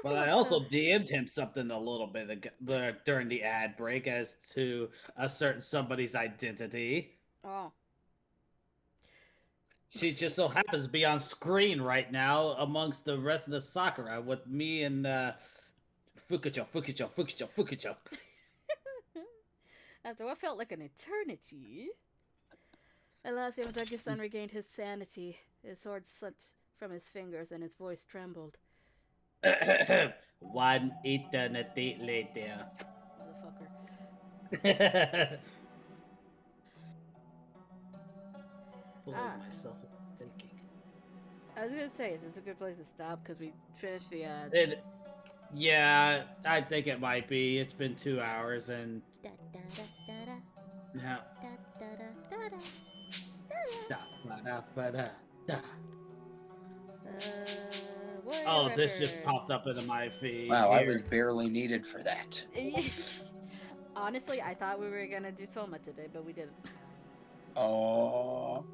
But I also DM'd him something a little bit during the ad break as to a certain somebody's identity. Oh. She just so happens to be on screen right now amongst the rest of the Sakura with me and Fukucho. After what felt like an eternity, at last Yamazaki-san regained his sanity. His sword slipped from his fingers and his voice trembled. 1 eternity later. Motherfucker. Myself thinking. I was gonna say, is this a good place to stop? Because we finished the ads. Yeah, I think it might be. It's been 2 hours and. Da, da, da, da, da. Yeah. Da, da, da, da, da. Oh, this just popped up into my feed. Wow, here. I was barely needed for that. Honestly, I thought we were gonna do Soma today, but we didn't. Oh.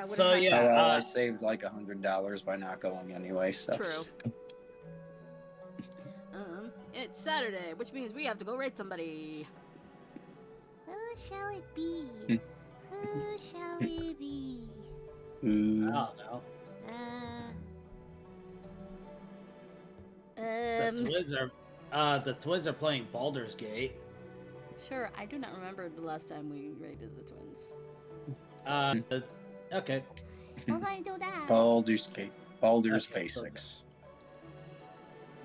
So yeah, oh, well, I saved like $100 by not going anyway. So. True. It's Saturday, which means we have to go raid somebody. Who shall it be? Who shall it be? I don't know. The twins are playing Baldur's Gate. Sure, I do not remember the last time we raided the twins. Okay. We're gonna do that. Baldur's Okay, Basics.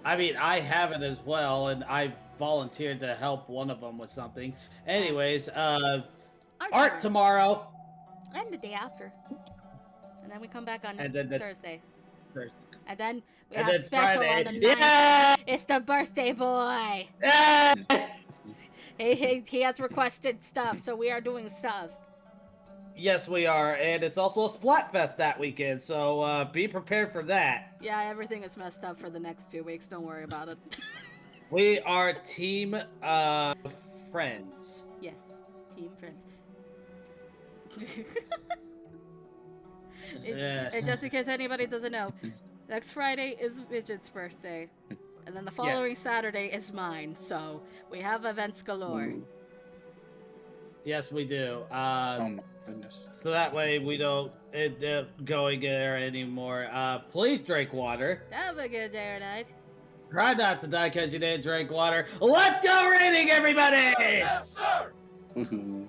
I mean, I have it as well, and I volunteered to help one of them with something. Anyways, art tomorrow. And the day after. And then we come back on Thursday. And then we And have then special Friday. on the 9th. Yeah! It's the birthday boy! Yeah! He has requested stuff, so we are doing stuff. Yes, we are, and it's also a Splatfest that weekend, so be prepared for that. Yeah, everything is messed up for the next 2 weeks. Don't worry about it. We are team friends. Yes, team friends. And just in case anybody doesn't know, next Friday is Midget's birthday, and then the following Saturday is mine. So we have events galore. Yes, we do. Oh my goodness. So that way we don't going there anymore. Please drink water. Have a good day or night. Try not to die because you didn't drink water. Let's go raiding, everybody! Yes, sir! Woohoo.